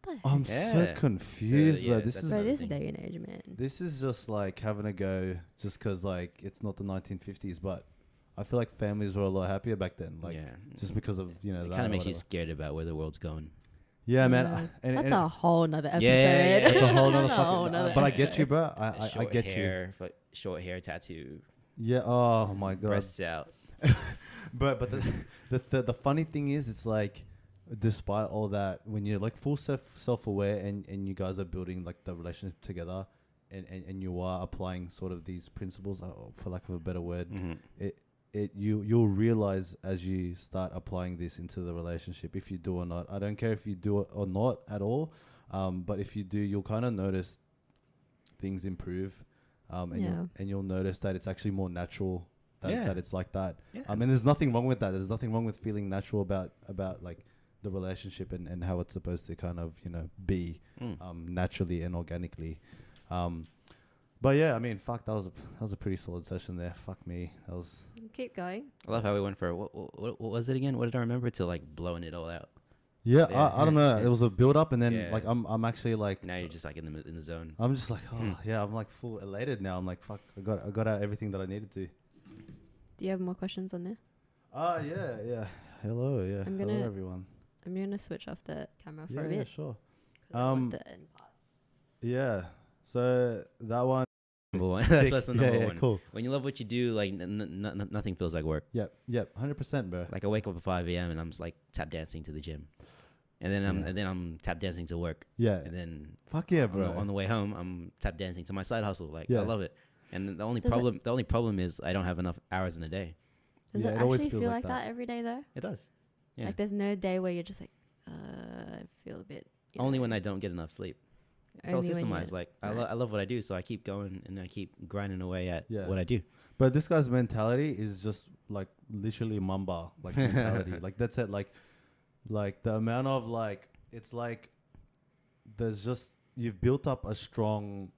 What the I'm Yeah. so confused, So, bro. yeah, This that's is Bro, another this thing. day and age, man. this is just like having a go just because like it's not the 1950s, but I feel like families were a lot happier back then. Like yeah. just because of It that. kind of or makes you whatever. scared about where the world's going. Yeah, man. Yeah. And, That's and a whole nother episode. yeah, that's a whole nother That's a whole fucking. nother But I get you, episode. bro. I Short get hair, short hair tattoo, you. Yeah. Oh my god. breasts out. But the funny thing is, it's like, despite all that, when you're like full self aware and you guys are building like the relationship together, and you are applying sort of these principles, for lack of a better word, Mm-hmm. you'll realize as you start applying this into the relationship, if you do or not. I don't care if you do it or not at all, but if you do, you'll kind of notice things improve, and you'll notice that it's actually more natural that it's like that. Yeah. And there's nothing wrong with that. There's nothing wrong with feeling natural about like the relationship and how it's supposed to kind of be naturally and organically. But yeah, I mean, fuck, that was a pretty solid session there. Fuck me, that was. Keep going. I love how we went for what was it again? What did I remember to like blowing it all out? Yeah, Yeah, I don't know. yeah. It was a build up, and then Yeah. like I'm actually like Now you're just like in the zone. I'm just like Hmm. yeah, I'm like full elated now. I'm like fuck, I got out everything that I needed to. Do you have more questions on there? Yeah. Hello, yeah. I'm Hello gonna- everyone. I'm gonna switch off the camera for Yeah, a yeah, bit. sure. 'Cause I want the end part. Yeah. So that one. Number one. Sick. That's the Yeah, number yeah, one. Cool. When you love what you do, like nothing feels like work. Yep. 100%, bro. Like I wake up at 5 a.m. and I'm just like tap dancing to the gym, and then I'm tap dancing to work, Yeah. and then Fuck yeah, on the, bro. on the way home I'm tap dancing to my side hustle. Like Yeah. I love it. And the only Does it- problem is I don't have enough hours in the day. Does Yeah, it it always actually feels feel like like that every day though? It does. Yeah. Like there's no day where you're just like, I feel a bit. Only when I don't get enough sleep. It's all Only when you- systemized. Like right. I love what I do, so I keep going and I keep grinding away at Yeah. what I do. But this guy's mentality is just like literally Mamba like mentality. Like that's it. Like the amount of like it's like there's just you've built up a strong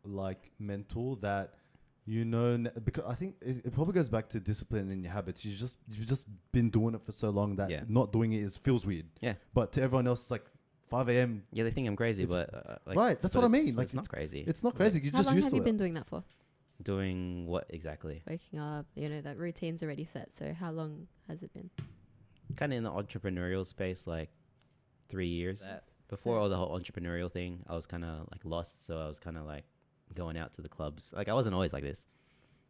like mental that because I think it probably goes back to discipline in your habits. You've just been doing it for so long that Yeah. not doing it feels weird. Yeah. But to everyone else, it's like 5 a.m. Yeah, they think I'm crazy, It's- but like, right, that's but what I it's- mean, but like, it's not crazy. It's not crazy. You're How just long used have to you it. been doing that for? Doing what exactly? Waking up, that routine's already set. So how long has it been? Kind of in the entrepreneurial space, like 3 years. Before all the whole entrepreneurial thing, I was kind of like lost, so I was kind of like going out to the clubs. Like I wasn't always like this.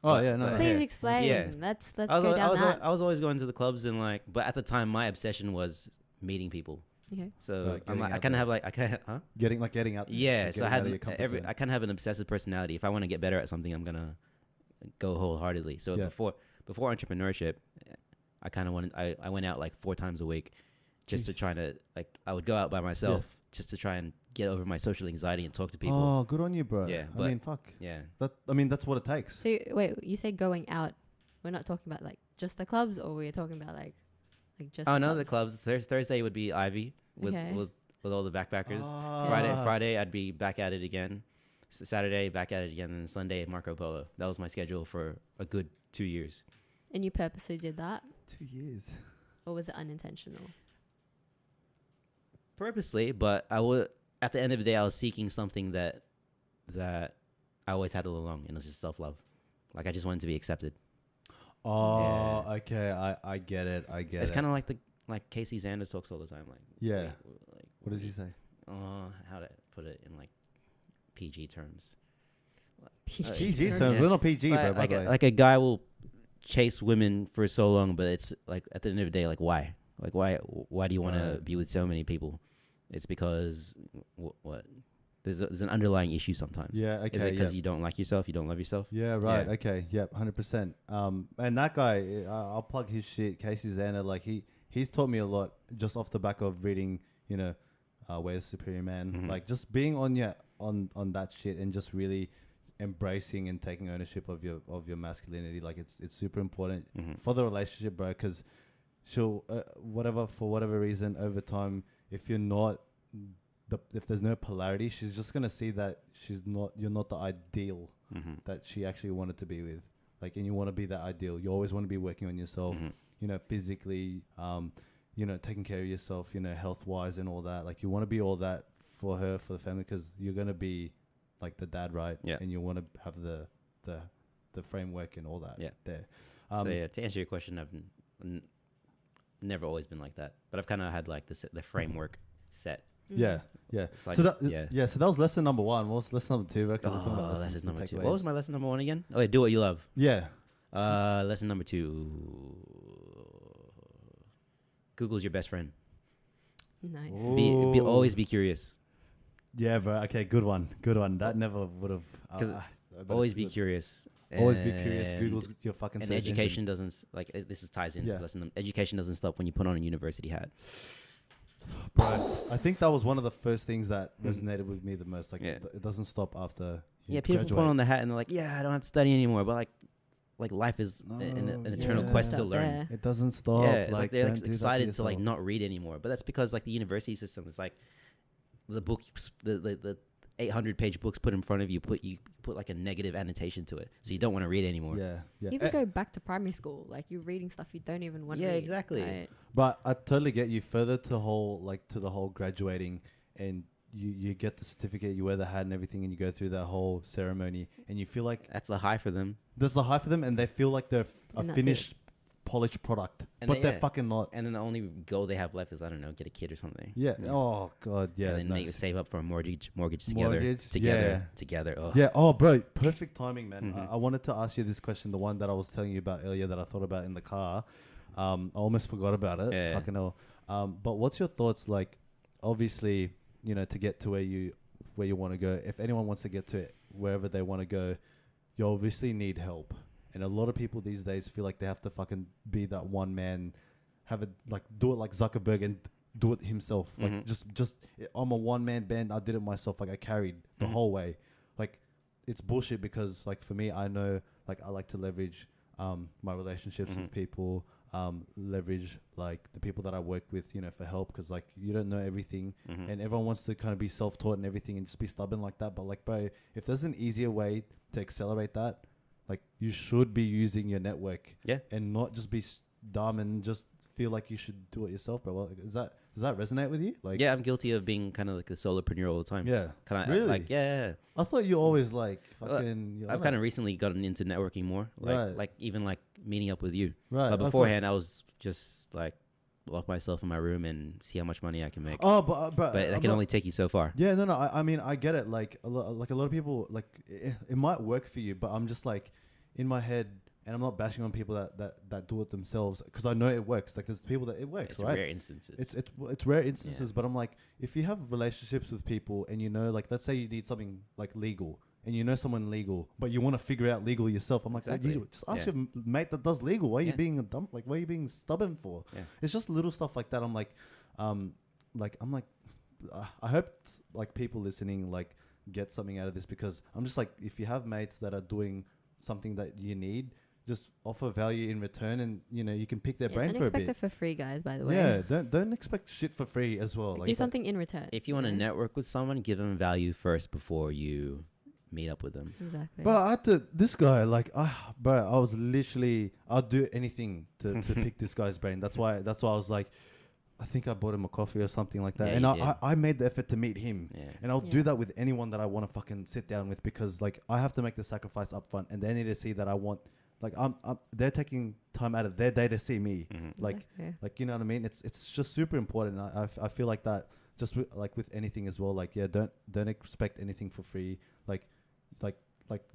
Oh But- yeah, no. but- no, Please yeah. explain. Yeah. Let's I was, go I down was, that. I was always going to the clubs and like, but at the time, my obsession was meeting people. Okay. So Right, I'm getting like, I out kind of there. have like, I kind of, huh? Getting out. Yeah. like So I getting out of had your comfort zone. I kind of have an obsessive personality. If I want to get better at something, I'm gonna go wholeheartedly. So Yeah. before entrepreneurship, I kind of wanted. I went out like 4 times a week, just to Jeez. try to like. I would go out by myself just to try and get over my social anxiety and talk to people. Oh, good on you, bro. Yeah, I but- mean, fuck. Yeah. That's what it takes. So wait, you say going out? We're not talking about like just the clubs, or we're talking about like just. Oh no, the clubs. Thursday would be Ivy with Okay. with all the backpackers. Ah. Friday I'd be back at it again. Saturday back at it again, and Sunday Marco Polo. That was my schedule for a good 2 years. And you purposely did that, 2 years. or was it unintentional? Purposely, but I would. At the end of the day, I was seeking something that I always had all along, and it was just self love. Like I just wanted to be accepted. Oh, okay. I get it. It's kind of like like Casey Xander talks all the time. Like Yeah. like What does he say? How to put it in like PG terms? PG terms. terms. Yeah. We're not PG, bro. By like, the way. like a guy will chase women for so long, but it's like at the end of the day, like why? Like why do you want to Right. be with so many people? It's because what? There's an underlying issue sometimes. Yeah. Okay. Is it because yeah. you don't like yourself? You don't love yourself? Yeah, right. Yeah. Okay. Yep. 100%. And that guy, I'll plug his shit. Casey Xander, like he's taught me a lot just off the back of reading, Way of the Superior Man. Mhm. Like just being on that shit and just really embracing and taking ownership of your masculinity. Like it's super important Mhm. for the relationship, bro. Because she'll for whatever reason over time, if you're not if there's no polarity, she's just gonna see that you're not the ideal Mhm. that she actually wanted to be with. Like, and you want to be that ideal. You always want to be working on yourself, Mhm. Physically, taking care of yourself, health wise and all that. Like, you want to be all that for her, for the family, because you're gonna be like the dad, right? Yeah. And you want to have the framework and all that. Yeah. There. So yeah, to answer your question, I've never always been like that, but I've kind of had like the framework set. Yeah. Yeah. It's like, So that yeah. So that was lesson number 1. What was lesson number 2? Reckon we're talking about Oh, lessons lesson and number 2. takeaways. What was my lesson number 1 again? Oh, wait, do what you love. Yeah. Lesson number 2. Google's your best friend. Nice. Be always be curious. Yeah, bro. Okay, good one. Good one. That never would have. 'Cause Always be curious. Always be curious. And- Google's your fucking And search engine. education doesn't this is ties into Yeah. lesson. Education doesn't stop when you put on a university hat. Bro, I think that was one of the first things that resonated with me the most. Like, Yeah. it doesn't stop after you Yeah, people graduate. put on the hat and they're like, "Yeah, I don't have to study anymore." But like life is No, an eternal yeah. quest to Stop learn. there. It doesn't stop. Yeah, it's like they're don't like, do that excited to like yourself. not read anymore. But that's because like the university system is like the books, the 800-page books put in front of you. You put like a negative annotation to it, so you don't want to read anymore. Yeah, yeah. Even go back to primary school, like you're reading stuff you don't even want to Yeah, read. exactly. Right? But I totally get you further to the whole graduating, and you get the certificate, you wear the hat and everything, and you go through that whole ceremony, and you feel like That's the high for them. there's the high for them, and they feel like they're a And that's finished, polished product, And but they- they're fucking not. And then the only goal they have left is, I don't know, get a kid or something. Yeah. Oh god. Yeah. And then make nice. save up for a mortgage together. Mortgage, Together. Oh. Yeah. Oh, bro, perfect timing, man. Mhm. I wanted to ask you this question, the one that I was telling you about earlier that I thought about in the car. I almost forgot about it. Yeah. Fucking hell. But what's your thoughts? Like, obviously, to get to where you want to go. If anyone wants to get to wherever they want to go, you obviously need help. And a lot of people these days feel like they have to fucking be that one man, have it like do it like Zuckerberg and do it himself. Like just I'm a one man band. I did it myself. Like I carried the whole way. Like it's bullshit because like for me, I know like I like to leverage my relationships with people. Leverage like the people that I work with, you know, for help, because like you don't know everything, and everyone wants to kind of be self-taught and everything and just be stubborn like that. But like, bro, if there's an easier way to accelerate that, like you should be using your network, and not just be dumb and just feel like you should do it yourself, bro. Well, does that resonate with you? Like, yeah, I'm guilty of being kind of like a solopreneur all the time. Yeah, kind of really? like yeah. I thought you always like fucking. I've kind of recently gotten into networking more, like even like meeting up with you. Right. But beforehand, I was just like lock myself in my room and see how much money I can make. Oh, but that can only take you so far. Yeah, no. I mean, I get it. Like a lot of people, like it might work for you, but I'm just like in my head. And I'm not bashing on people that do it themselves, because I know it works. Like there's people that it works, it's right? Rare instances. It's rare instances, but I'm like, if you have relationships with people and you know, like let's say you need something like legal, and you know someone legal, but you want to figure out legal yourself. I'm like, exactly. well, just ask your mate that does legal. Why are you being a dumb? Like, why are you being stubborn for? Yeah. It's just little stuff like that. I'm like, I hope like people listening like get something out of this, because I'm just like, if you have mates that are doing something that you need, just offer value in return, and you know you can pick their brain for a bit. Don't expect it for free, guys. By the way. Yeah, don't expect shit for free as well. Like do something in return. If you want to network with someone, give them value first before you meet up with them. Exactly. But I had to, this guy, like, bro, I was literally, I'd do anything to pick this guy's brain. That's why I was like, I think I bought him a coffee or something like that. Yeah, and I made the effort to meet him. Yeah. And I'll do that with anyone that I want to fucking sit down with, because like I have to make the sacrifice up front, and they need to see that I want, like they're taking time out of their day to see me. Like you know what I mean? It's just super important. I feel like that just with anything as well. Like, yeah, don't expect anything for free. Like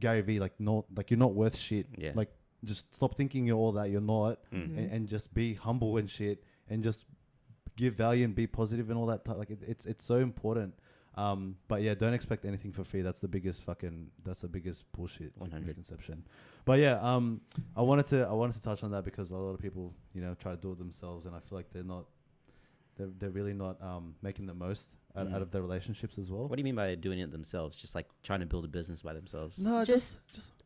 Gary V, like you're not worth shit. Yeah. Like just stop thinking you're all that you're not, and just be humble and shit, and just give value and be positive and all that. Like it's so important. But yeah, don't expect anything for free. That's the biggest bullshit, like misconception. But yeah, I wanted to touch on that because a lot of people, you know, try to do it themselves, and I feel like they're really not making the most out of their relationships as well. What do you mean by doing it themselves? Just like trying to build a business by themselves? No, just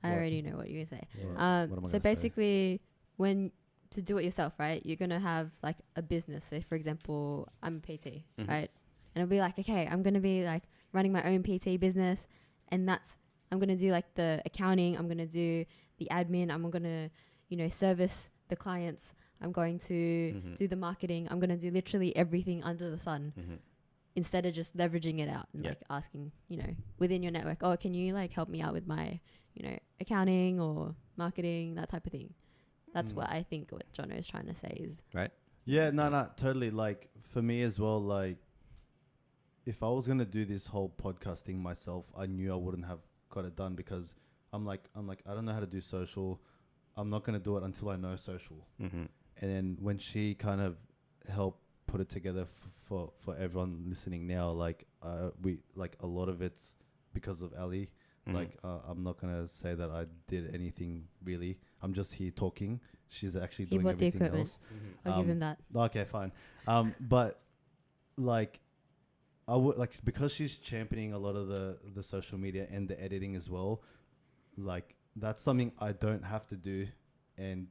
I already know what you're gonna say. Yeah. So basically, when to do it yourself, right? You're gonna have like a business. Say, for example, I'm a PT, right? And it'll be like, okay, I'm gonna be like running my own PT business, and I'm gonna do like the accounting. I'm gonna do the admin. I'm gonna, you know, service the clients. I'm going to do the marketing. I'm gonna do literally everything under the sun, instead of just leveraging it out and like asking, you know, within your network, oh, can you like help me out with my, you know, accounting or marketing, that type of thing. That's what I think what Jono is trying to say is right. Yeah, no, totally. Like for me as well, like if I was gonna do this whole podcast thing myself, I knew I wouldn't have got it done, because I'm like I don't know how to do social. I'm not gonna do it until I know social. And then when she kind of helped put it together for everyone listening now, like we like a lot of it's because of Ali. Like I'm not gonna say that I did anything really. I'm just here talking. She's actually doing everything else. I'll give him that. Okay, fine. But like I would like, because she's championing a lot of the social media and the editing as well. Like that's something I don't have to do, and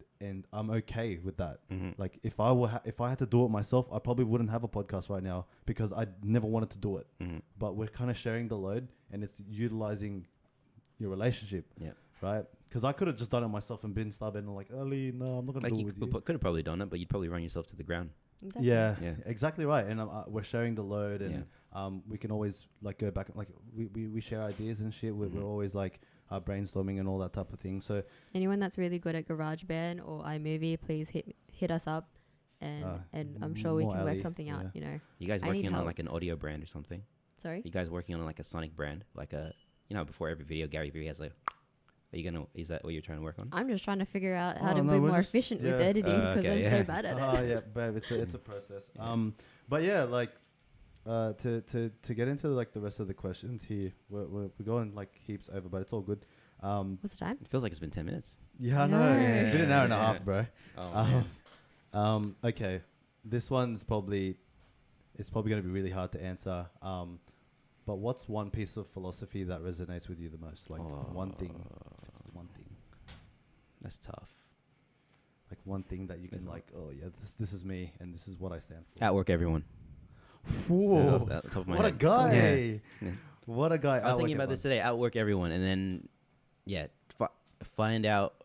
I'm okay with that. Like if I had to do it myself, I probably wouldn't have a podcast right now, because I never wanted to do it. But we're kind of sharing the load, and it's utilizing your relationship. Yeah. Right? Because I could have just done it myself and been stubborn and like, Ali, no, I'm not going to do it with you. Could have probably done it, but you'd probably run yourself to the ground. Exactly. Yeah, exactly right. And we're sharing the load, and we can always like go back, like we share ideas and shit. We're always like brainstorming and all that type of thing. So anyone that's really good at GarageBand or iMovie, please hit us up, and I'm sure we can work something out. You know, you guys working on like an audio brand or something? Sorry, you guys working on like a sonic brand, like a, you know, before every video Gary Vee has like. Is that what you're trying to work on? I'm just trying to figure out how to be more efficient with editing, because I'm so bad at it. Oh yeah, babe, it's a process. But yeah, like to get into like the rest of the questions here, we're going like heaps over, but it's all good. What's the time? It feels like it's been 10 minutes. Yeah, I know. Yeah. It's been an hour and a half, bro. Oh, okay, this one's probably it's probably going to be really hard to answer. But what's one piece of philosophy that resonates with you the most? Like one thing. If it's the one thing. That's tough. Like one thing that you can like, oh yeah, this is me and this is what I stand for. Outwork everyone. Whoa. That was top of my What a head. guy. Yeah. What a guy. I was thinking about this today. Outwork everyone, and then, find out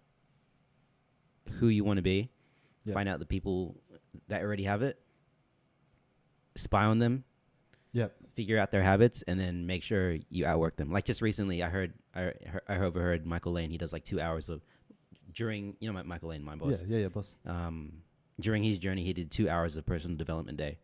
who you want to be. Yep. Find out the people that already have it. Spy on them. Yep. Figure out their habits, and then make sure you outwork them. Like just recently, I overheard Michael Lane. He does like 2 hours of during Michael Lane, my boss. Yeah, boss. During his journey, he did 2 hours of personal development day,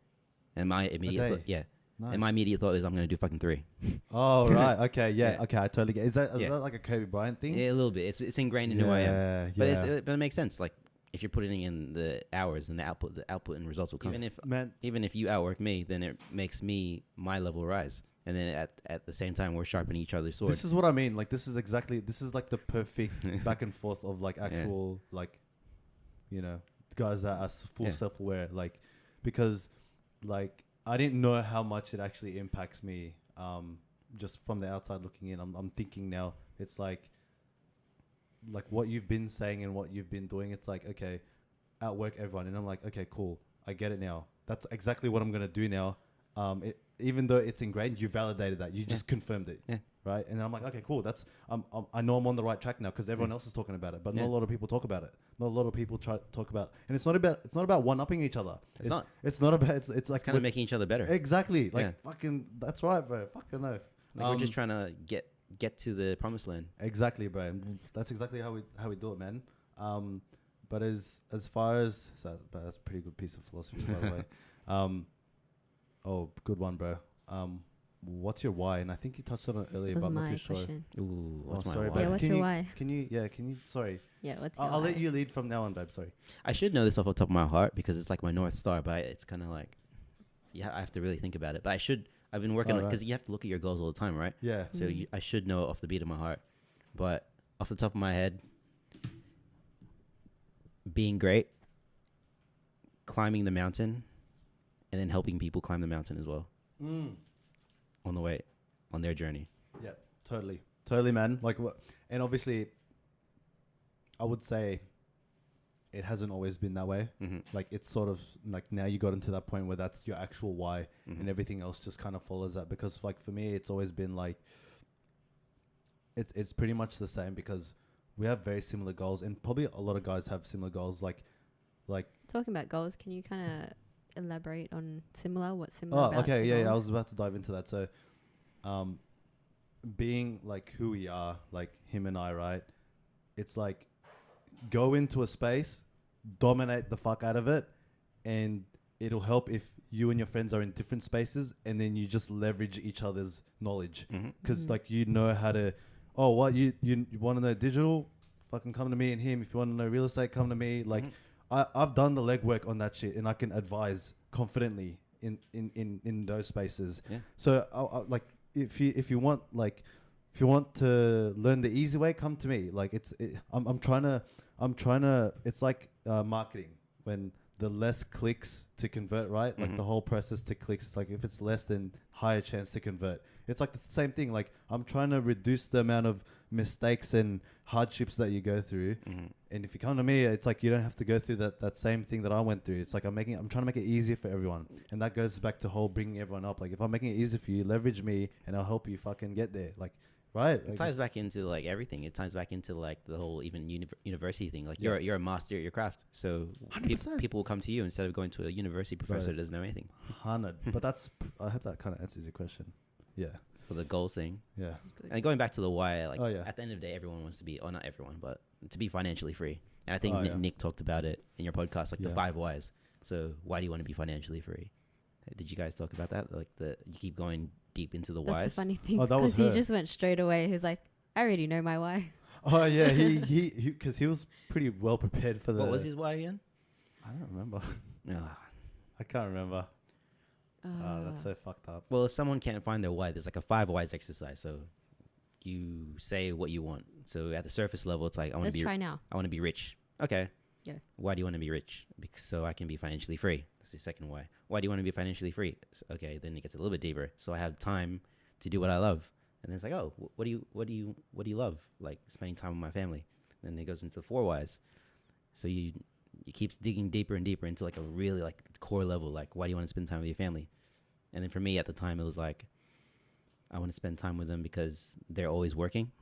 and my immediate Nice. and my immediate thought is I'm going to do fucking 3. Oh right, okay, Yeah. okay, I totally get. Is that like a Kobe Bryant thing? Yeah, a little bit. It's ingrained in who I am. But Yeah. but it makes sense. Like if you're putting in the hours, then the output and results will come. Even if you outwork me, then it makes my level rise. And then at the same time, we're sharpening each other's sword. This is what I mean. Like this is like the perfect back and forth of like actual like, guys that are full self-aware. Like, because like I didn't know how much it actually impacts me. Just from the outside looking in, I'm thinking now. It's like what you've been saying and what you've been doing. It's like, okay, outwork everyone, and I'm like, okay, cool, I get it now. That's exactly what I'm gonna do now. Even though it's ingrained, you validated that. You just confirmed it, right? And I'm like, okay, cool. That's I know I'm on the right track now because everyone else is talking about it, but not a lot of people talk about it. Not a lot of people try to talk about, and it's not about one-upping each other. It's not about. It's like kind of making each other better. Exactly. Like fucking. That's right, bro. Fucking no. Like we're just trying to get to the promised land. Exactly, bro. That's exactly how we do it, man. But as far as but that's a pretty good piece of philosophy, by the way. Oh, good one, bro. What's your why? And I think you touched on it earlier, but I'm not too sure. Ooh, what's my sorry, why? babe. Yeah, what's your why? Can you? Sorry. Yeah, what's your I'll why? let you lead from now on, babe. Sorry. I should know this off the top of my heart because it's like my North Star, but it's kind of like, I have to really think about it. But I've been working on because you have to look at your goals all the time, right? Yeah. So I should know off the beat of my heart. But off the top of my head, being great, climbing the mountain, and then helping people climb the mountain as well. On their journey. Yeah, totally, man. Like what? And obviously, I would say it hasn't always been that way. Like it's sort of like now you got into that point where that's your actual why, and everything else just kind of follows that. Because like for me, it's always been like it's pretty much the same because we have very similar goals, and probably a lot of guys have similar goals. Like talking about goals, can you kind of elaborate on similar? What's similar? Oh, okay, yeah. I was about to dive into that. So, being like who we are, like him and I, right? It's like go into a space, dominate the fuck out of it, and it'll help if you and your friends are in different spaces, and then you just leverage each other's knowledge. Because like you know how to. Oh, what you want to know digital? Fucking come to me and him. If you want to know real estate, come to me. Like. I've done the legwork on that shit, and I can advise confidently in those spaces. Yeah. So I like if you want to learn the easy way, come to me. Like I'm trying to. It's like marketing when the less clicks to convert, right? Like the whole process to clicks. It's like if it's less, then higher chance to convert. It's like the same thing. Like I'm trying to reduce the amount of mistakes and hardships that you go through. And if you come to me, it's like you don't have to go through that same thing that I went through. It's like I'm trying to make it easier for everyone. And that goes back to whole bringing everyone up. Like if I'm making it easier for you, leverage me and I'll help you fucking get there. Like, right? It ties back into like everything. It ties back into like the whole even university thing. Like you're a master at your craft. So people will come to you instead of going to a university professor that doesn't know anything. 100. But I hope that kind of answers your question. Yeah. For the goals thing. Yeah. And going back to the why, like at the end of the day, everyone wants to be, or not everyone, but to be financially free. And I think Nick talked about it in your podcast, like the 5 whys. So why do you want to be financially free? Did you guys talk about that? Like you keep going deep into the whys. That's the funny thing because he just went straight away. He's like, I already know my why. Oh yeah, he because he was pretty well prepared for the. What was his why again? I don't remember. I can't remember. That's so fucked up. Well, if someone can't find their why, there's like a 5 whys exercise. So you say what you want. So at the surface level, it's like I want to be. Let's try now. I want to be rich. Okay. Yeah. Why do you want to be rich? Because so I can be financially free. That's the second why. Why do you want to be financially free? Okay, then it gets a little bit deeper. So I have time to do what I love. And then it's like, oh, what do you love? Like spending time with my family. And then it goes into the 4 whys. So you keeps digging deeper and deeper into like a really like core level. Like, why do you want to spend time with your family? And then for me at the time, it was like, I want to spend time with them because they're always working.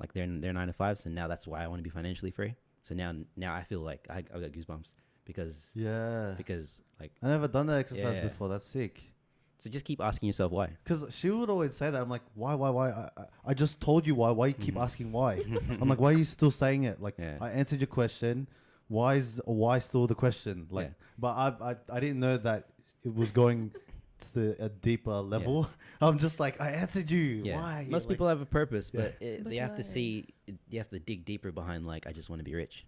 Like they're 9 to 5. So now that's why I want to be financially free. So now I feel like I got goosebumps because like I never done that exercise Yeah. before. That's sick. so just keep asking yourself why. Because she would always say that. I'm like, why? I just told you why. Why you keep asking why? I'm like, why are you still saying it? Like, Yeah. I answered your question. Why still the question? Like, Yeah. but I didn't know that it was going to a deeper level. I'm just like, I answered you. Yeah. Why? Most Like, people have a purpose, Yeah. but But they have why? to see. You have to dig deeper behind. Like, I just want to be rich.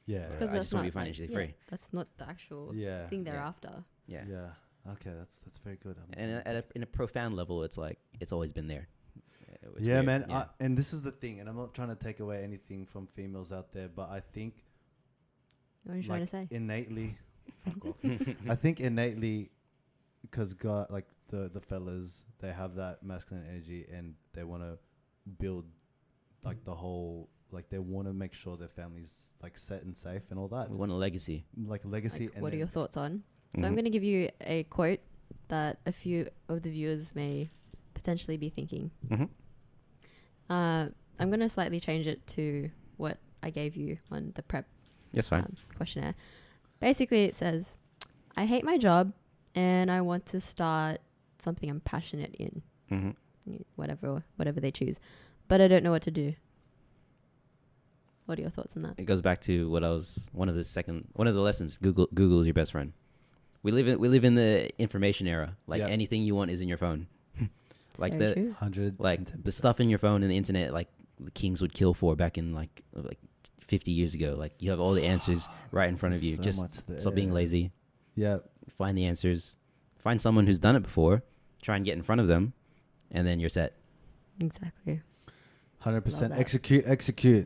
Yeah. Or Because I just want to be financially free. That's not the actual Yeah. thing they're Yeah. after. Yeah. Yeah. Okay, that's very good. And in a profound level, it's like it's always been there. It's yeah, weird. man. Yeah. And this is the thing, and I'm not trying to take away anything from females out there, but I think What are you trying to say? innately, fuck off. I think innately, because God, like the fellas, they have that masculine energy, and they want to build, like the whole, like they want to make sure their family's like set and safe and all that, We want a legacy. like legacy. Like, and what are then- your thoughts on? So Mhm. I'm going to give you a quote that a few of the viewers may potentially be thinking. Mm-hmm. I'm going to slightly change it to what I gave you on the prep That's fine. questionnaire. Basically, it says, I hate my job and I want to start something I'm passionate in, Mm-hmm. whatever they choose, but I don't know what to do. What are your thoughts on that? It goes back to what I was one of the lessons. Google is your best friend. We live in the information era. Like Yeah. anything you want is in your phone. It's Like very the- true. 100, Like the stuff in your phone and the internet, like the kings would kill for back in like 50 years ago. Like you have all the answers right in front of you. So Just much there. stop being lazy. Yeah, Find the answers. Find someone who's done it before. Try and get in front of them, and then you're set. Exactly. 100%. that. Execute.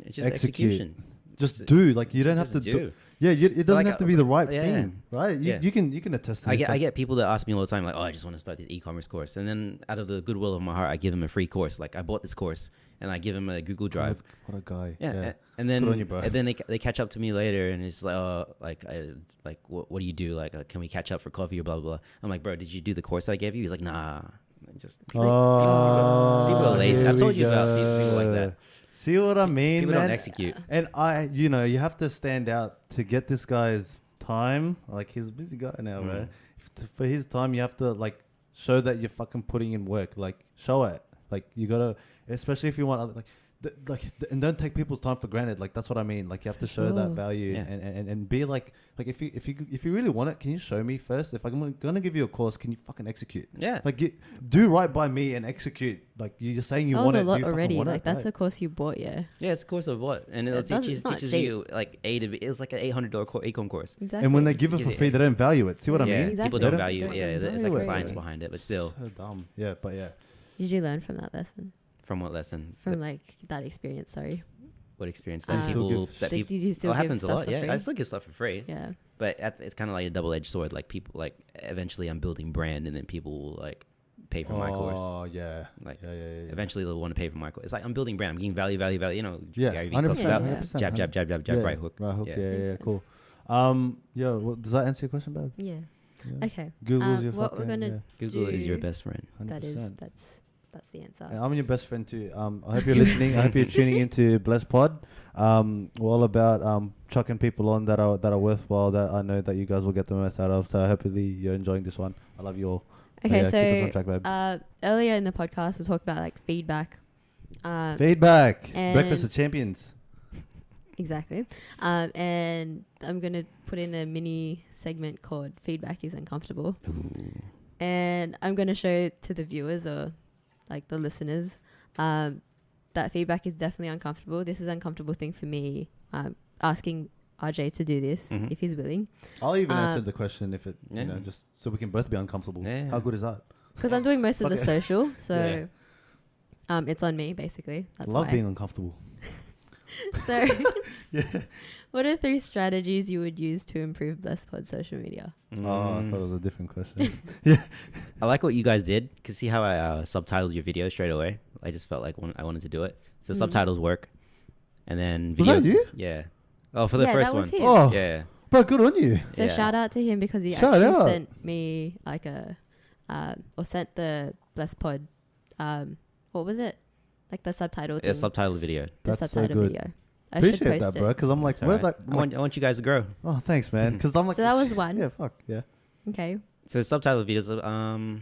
It's just execution. Just Just- do. Like you don't have Just to do. Yeah, it doesn't Like, have to be the right yeah. thing, right? Yeah. You can attest to I this. get people that ask me all the time, like, oh, I just want to start this e-commerce course, and then out of the goodwill of my heart, I give them a free course. Like I bought this course, and I give them a Google Drive. What a guy. Yeah, Yeah. and then Good on you, bro. and then they catch up to me later, and it's like, oh, like what do you do? Like, can we catch up for coffee or blah blah blah? I'm like, bro, did you do the course that I gave you? He's like, nah, just Oh, people are lazy. here I've told we you about go. people like that. See what I mean, People man? don't execute. And you have to stand out to get this guy's time. Like he's a busy guy now, Mm. right? For his time, you have to like show that you're fucking putting in work. Like show it. Like you gotta, especially if you want other and don't take people's time for granted. Like that's what I mean. Like you have to show that Sure. value Yeah. and be like if you really want it, can you show me first? If I'm gonna give you a course, can you fucking execute? Yeah, Like do right by me and execute. Like you're saying you That want was it. a lot do you fucking already. want Like it? that's Right. the course you bought, yeah. yeah, it's a course of what, and It it doesn't- it's not teaches cheap. you like A to B. It's like an $800 econ course. Exactly. And when they give it for Yeah. free, they don't value it. See what I Yeah, mean? Exactly. people They don't don't value. value Yeah, it. there's like a Value it. science behind it, but still, So dumb. Yeah, but yeah. Did you learn from that lesson? from what lesson? From like that experience, sorry. What experience Um, that people Still that people Did you still oh, give happens a stuff lot. for Yeah, free? I still give stuff for free. Yeah. But it's kind of like a double-edged sword. Like people, like eventually, I'm building brand, and then people will like pay for my course. Oh yeah. Like yeah. eventually, they'll want to pay for my course. It's like I'm building brand. I'm getting value. You know, Yeah. Gary Vee 100%. talks about 100%. jab, Yeah, right hook. Right hook. Yeah. Yeah, Makes yeah, sense. cool. Yeah. Well, does that answer your question, babe? Yeah. Yeah. Okay. Google's your what fucking. we're gonna Google is your do- best friend. Yeah, 100%. that's the answer. And I'm your best friend too. I hope you're listening. I hope you're tuning into Bless Pod. We're all about chucking people on that are worthwhile. That I know that you guys will get the most out of. So hopefully you're enjoying this one. I love you all. Okay, yeah, keep us on so track, babe. earlier in the podcast we talked about like feedback. Feedback. and- Breakfast of Champions. Exactly. And I'm gonna put in a mini segment called "Feedback is Uncomfortable," and I'm gonna show to the viewers or like the listeners that feedback is definitely uncomfortable. This is an uncomfortable thing for me. Asking RJ to do this Mhm. if he's willing, I'll even answer Um, the question if it, Yeah. just so we can both be uncomfortable. Yeah. How good is that? because I'm doing most of the Okay. social, so Yeah. it's on me basically. That's Love why. being uncomfortable. So, Yeah. what are 3 strategies you would use to improve BlessPod social media? Oh, I thought it was a different question. I like what you guys did. Cause see how I subtitled your video straight away. I just felt like I wanted to do it. So subtitles work, and then Was video. that you? Yeah. Oh, for the Yeah, first that was one. him. Oh, Yeah. bro, good on you. So Yeah. shout out to him because he Shout actually out. sent me like or sent the BlessPod, what was it? Like the subtitle thing. Yeah, subtitled video. The That's so subtitle good. video. I should Appreciate post that, bro. it. Because I'm like, It's where alright. that? I'm I want you guys to grow. oh, thanks, man. Because I'm like, So that was one. Yeah, fuck yeah. Okay. So subtitled videos,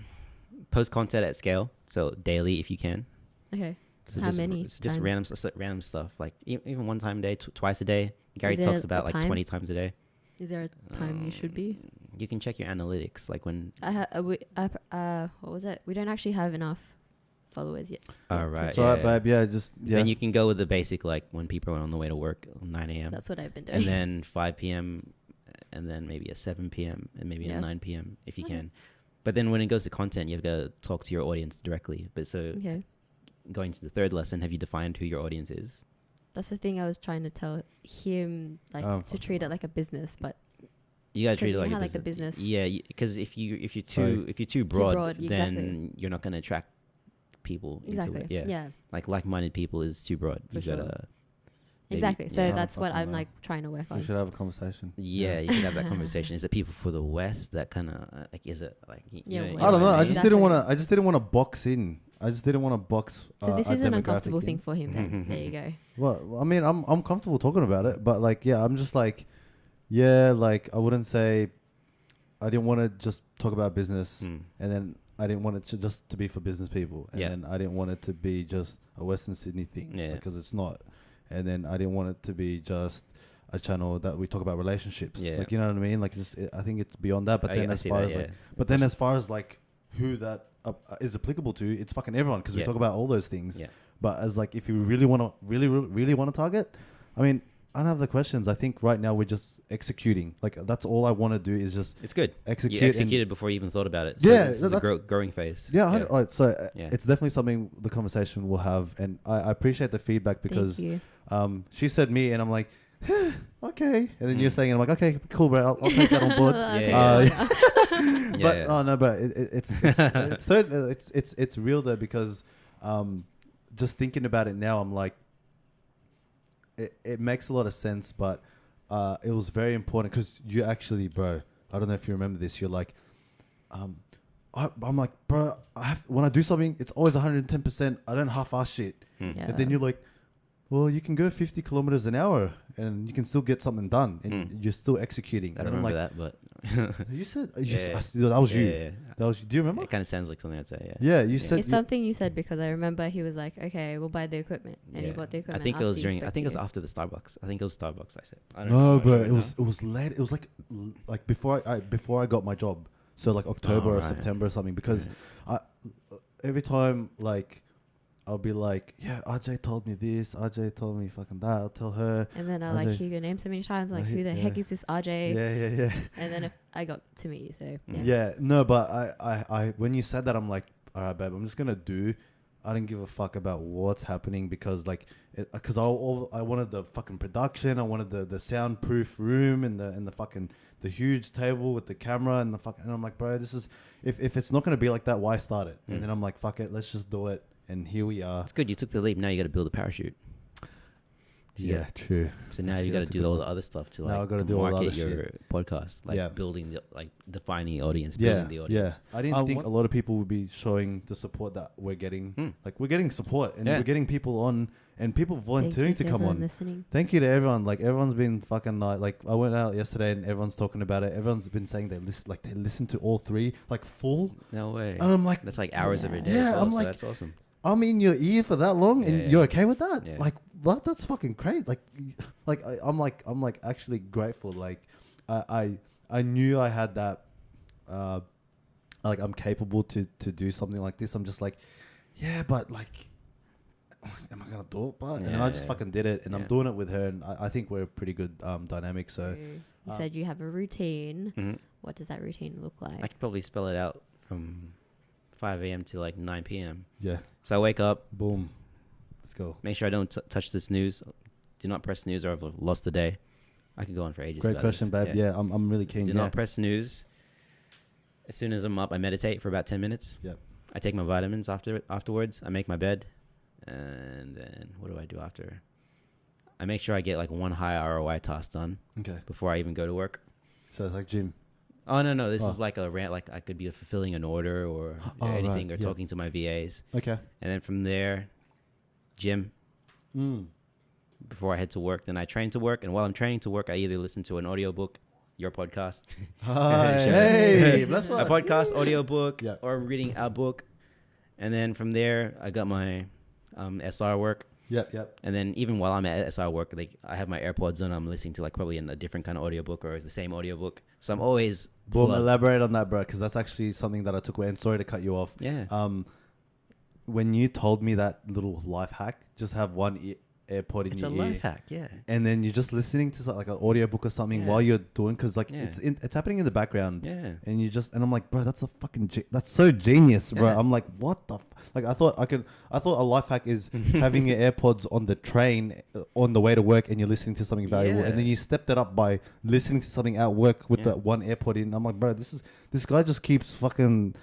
post content at scale. So daily if you can. Okay. So How many Just times? random stuff. Like even one time a day, twice a day. Gary there talks a about like time? 20 times a day. Is there a time you should be? You can check your analytics, like when. What was it? We don't actually have enough followers yet. All right. It's alright, babe. Yeah, just yeah. Then you can go with the basic, like when people are on the way to work, 9 a.m. That's what I've been doing. And then 5 p.m. and then maybe a 7 p.m. and maybe Yeah. a 9 p.m. if you Okay. can. But then when it goes to content, you have to talk to your audience directly. But so Okay. going to the third lesson, have you defined who your audience is? That's the thing I was trying to tell him, like to treat it like a business, but You gotta 'Cause treat it you like know a how, like, business. the business- Yeah, because if you're too broad, broad, then exactly. you're not gonna attract people exactly. into it. Yeah. Yeah. Like like-minded people is too broad. For You sure. gotta Exactly. So Yeah. that's what Fucking I'm hell. like trying to work we on. should have a conversation. Yeah, you should have that conversation. Is it people for the West that kind of like? Is it like? Yeah, you well, I don't know. Yeah, I just exactly. didn't want to. I just didn't want to box in. I just didn't want to box. So this a is an demographic uncomfortable in. thing for him. Then there you go. Well, I mean, I'm comfortable talking about it, but like, yeah, I'm just like, yeah, like I wouldn't say. I didn't want to just talk about business, and then I didn't want it to just to be for business people, and Yeah. then I didn't want it to be just a Western Sydney thing, Yeah. because it's not, and then I didn't want it to be just a channel that we talk about relationships, Yeah. like, you know what I mean? Like, I think it's beyond that. But then I as see far that, as yeah. like, but then as far as like who that is applicable to, it's fucking everyone, because we Yeah. talk about all those things. Yeah. But as like, if you really want to, really want to target, I mean, I don't have the questions. I think right now we're just executing. Like, that's all I want to do is just It's good. execute. You and- executed before you even thought about it. Yeah, this is the that's- growing phase. Yeah, yeah. so Yeah. it's definitely something the conversation will have, and I appreciate the feedback because Thank you. she said me, and I'm like, okay, and then you're saying, and I'm like, okay, cool, bro, I'll take that on board. I'll take Yeah. it on board. But Yeah. oh no, but it's real though, because just thinking about it now, I'm like, it makes a lot of sense, but it was very important because you actually, bro, I don't know if you remember this, you're like, I'm like, bro, when I do something, it's always 110%. I don't half-ass shit. Hmm. Yeah. And then you're like, well, you can go 50 kilometers an hour and you can still get something done, and you're still executing. I And don't I'm remember like, that, but you said, Yeah. that was you. Yeah. That was you. Do you remember? It kind of sounds like something I'd say. Yeah. Yeah, you said It's something you said because I remember he was like, "Okay, we'll buy the equipment," and he Yeah. bought the I equipment. think it was after he during. I spoke think it to was you. after the Starbucks. I think it was Starbucks. I said. I don't no, know. bro. I It don't was late. It was like before I got my job. So like October Oh, or right. September or something. Because every time like I'll be like, yeah, RJ told me this. RJ told me fucking that. I'll tell her. And then I RJ. like hear your name so many times, like, who the heck is this RJ? Yeah. And then if I got to meet you, so yeah. Yeah, no, but I when you said that, I'm like, all right, babe, I'm just gonna do. I didn't give a fuck about what's happening because like, because I wanted the fucking production, I wanted the soundproof room and the fucking the huge table with the camera and the fucking. And I'm like, bro, this is if it's not gonna be like that, why start it? And then I'm like, fuck it, let's just do it. And here we are. It's good. You took the leap. Now you got to build a parachute. Yeah, true. So now See, you got to that's a do good all one. the other stuff to Now I like gotta do all the market other your podcast, like Yeah. building the defining the audience, Yeah, building the audience. yeah. I didn't think a lot of people would be showing the support that we're getting. Like, we're getting support and Yeah. we're getting people on and people Thank volunteering you to to come everyone on. listening. Thank you to everyone. Like, everyone's been fucking like I went out yesterday and everyone's talking about it. Everyone's been saying they listen to all three like full. No way. And I'm like, That's like hours every day. Yeah, as well, I'm so like- that's awesome. I'm in your ear for that long, and Yeah. you're okay with that? Yeah. Like, that's fucking great. Like I'm like actually grateful. Like, I knew I had that. Like, I'm capable to do something like this. I'm just like, yeah, but like, am I gonna do it? But and then I just fucking did it, and I'm Yeah. doing it with her, and I think we're a pretty good dynamic. So You said you have a routine. Mhm. What does that routine look I like? could probably spell it out from 5 a.m. to like 9 p.m. yeah, So I wake up, boom, let's go. make sure I don't touch the snooze do not press snooze or I've lost the day. I could go on for ages. Great about question, this. babe. Yeah, I'm really keen. Do not press snooze. As soon as I'm up, I meditate for about 10 minutes. Yep. I take my vitamins afterwards. I make my bed. And then what do I do after? I make sure I get like one high ROI task done. Okay. Before I even go to work. So it's like gym. Oh, no. This is like a rant. Like I could be fulfilling an order or anything right. or talking to my VAs. Okay. And then from there, gym. Before I head to work. Then I train to work. And while I'm training to work, I either listen to an audiobook, your podcast. Hey, that's a podcast, audiobook, Yeah. or reading a book. And then from there, I got my SR work. Yep. And then even while I'm at SR work, like I have my AirPods on, I'm listening to like probably in a different kind of audiobook or it's the same audiobook. So I'm always Boom, plugged. elaborate on that, bro, because that's actually something that I took away. And sorry to cut you off. Yeah. When you told me that little life hack, just have one AirPod in It's your a ear. life hack, yeah. And then you're just listening to like an audiobook or something Yeah. while you're doing, because like Yeah. it's happening in the background. Yeah. And and I'm like, bro, that's a fucking that's so genius, bro. Yeah. I'm like, what the like I thought a life hack is having your AirPods on the train on the way to work and you're listening to something valuable, Yeah. and then you stepped it up by listening to something at work with that one AirPod in. I'm like, bro, this guy just keeps fucking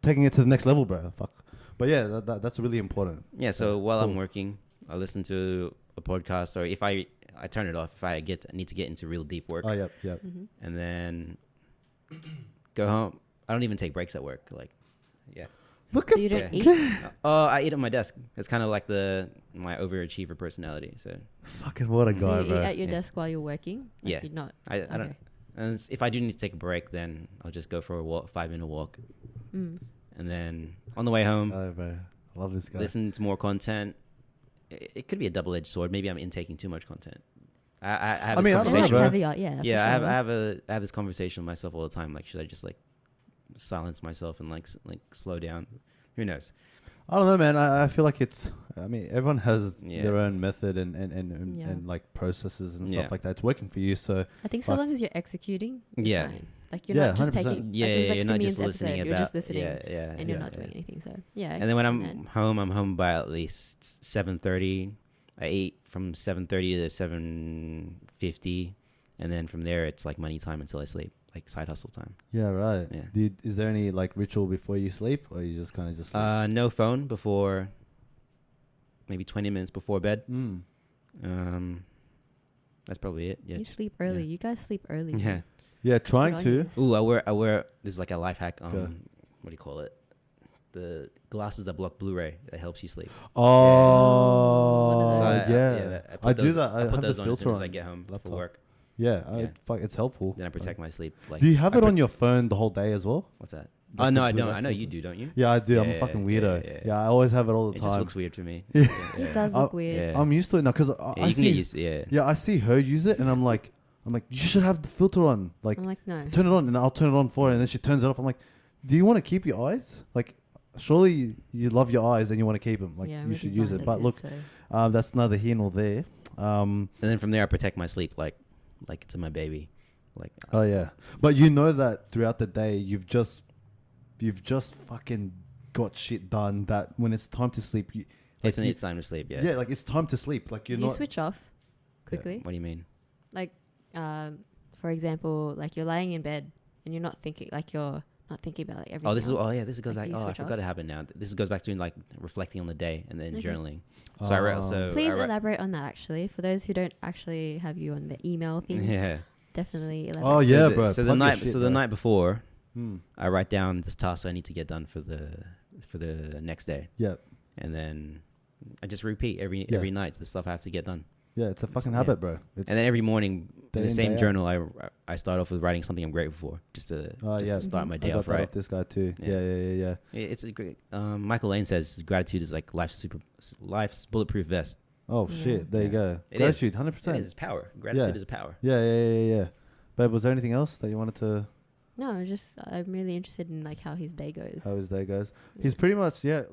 taking it to the next level, bro. Fuck. But yeah, that's really important. Yeah, so while I'm Cool. working, I listen to a podcast, or if I turn it off if I need to get into real deep work. Oh, yep. And then go home. I don't even take breaks at work. Like, yeah. Look So at you that. don't eat? I eat at my desk. It's kind of like my overachiever personality. So Fucking what a So guy, you eat bro. at your desk while you're working? Like Yeah. You're not. I don't. Okay. And if I do need to take a break, then I'll just go for a walk, 5-minute walk, Mm. and then on the way home, Oh, bro. I love this guy. listen to more content. It could be a double-edged sword. Maybe I'm intaking too much content. I have this mean, I don't know, conversation. bro. Caveat, yeah. for Yeah, sure. I have this conversation with myself all the time. Like, should I just like silence myself and like slow down? Who knows? I don't know, man. I feel like I mean, everyone has Yeah. their own method and Yeah. like processes and Yeah. stuff like that. It's working for you, so I think so Fuck. long as you're executing, you're Yeah. fine. Like you're Yeah, not just 100%. taking. Yeah, like it was like you're not Simeon's just listening episode. about. You're just listening, Yeah, and you're yeah, not doing anything. So yeah. And then when I'm home by at least 7:30. I eat from 7:30 to 7:50, and then from there it's like money time until I sleep, like side hustle time. yeah, right. Yeah. Is there any like ritual before you sleep, or you just kind of just? No phone before maybe 20 minutes before bed. That's probably it. Yeah. You just- sleep early. yeah. You guys sleep early. Yeah. man. Yeah, trying Good on to. you. Ooh, I wear. This is like a life hack. Go. What do you call it? The glasses that block Blu-ray that helps you sleep. Oh, So I- yeah. put I do those- that. I put have those the on as filter soon as on I get home laptop. for work. Yeah, Yeah. it's helpful. Then I protect my sleep. Like, Do you have I it on your phone the whole day as well? What's that? Like Oh no, the I don't. Blu-ray I know you filter? do, don't you? Yeah, I do. I'm a Yeah, fucking yeah, weirdo. yeah, Yeah, I always have it all the It time. just looks weird to me. Yeah. It does I- look weird. Yeah. I'm used to it now because Yeah, I you can see. get used to it. Yeah, I see her use it, and I'm like, you should have the filter on. Like, I'm like, no. turn it on, and I'll turn it on for her, and then she turns it off. I'm like, do you want to keep your eyes? Like, surely you love your eyes and you want to keep them. Like, Yeah, you I'm should really use it. blind But as look, is, so. that's neither here nor there. And then from there, I protect my sleep like it's my baby. Like, Oh yeah, but you know that throughout the day you've just fucking got shit done. That when it's time to sleep, it's time to sleep. Yeah. yeah, like it's time to sleep. Like Do you're you not. switch off quickly? What do you mean? Like, for example, like you're lying in bed and you're not thinking, like you're not thinking about like everything. Oh, this is. else. Oh, yeah. This goes Like, like. do you Oh, I switch forgot off? it happened now. This goes back to like reflecting on the day and then Okay. journaling. So I read. Oh. So Please I read, elaborate on that. Actually, for those who don't actually have you on the email thing, Yeah. definitely elaborate. Oh, yeah, the, bro. So the Plug your night. shit, So the bro. night before, Hmm. I write down this task I need to get done for the next day, Yeah, and then I just repeat Yeah. every night the stuff I have to get done. yeah. It's a fucking Yeah. habit, bro. It's And then every morning day in the in, same day out. journal, I start off with writing something I'm grateful for, just to yeah. start my I day got off that right. off this guy too. Yeah. Yeah. It's a great. Michael Lane says gratitude is like life's bulletproof vest. Oh Yeah. shit! There you Yeah. go. It Gratitude, is. 100%. It is power. Gratitude Yeah. is a power. Yeah. Babe, was there anything else that you wanted to? No, just I'm really interested in like how his day goes. How his day goes? Yeah. He's pretty much like.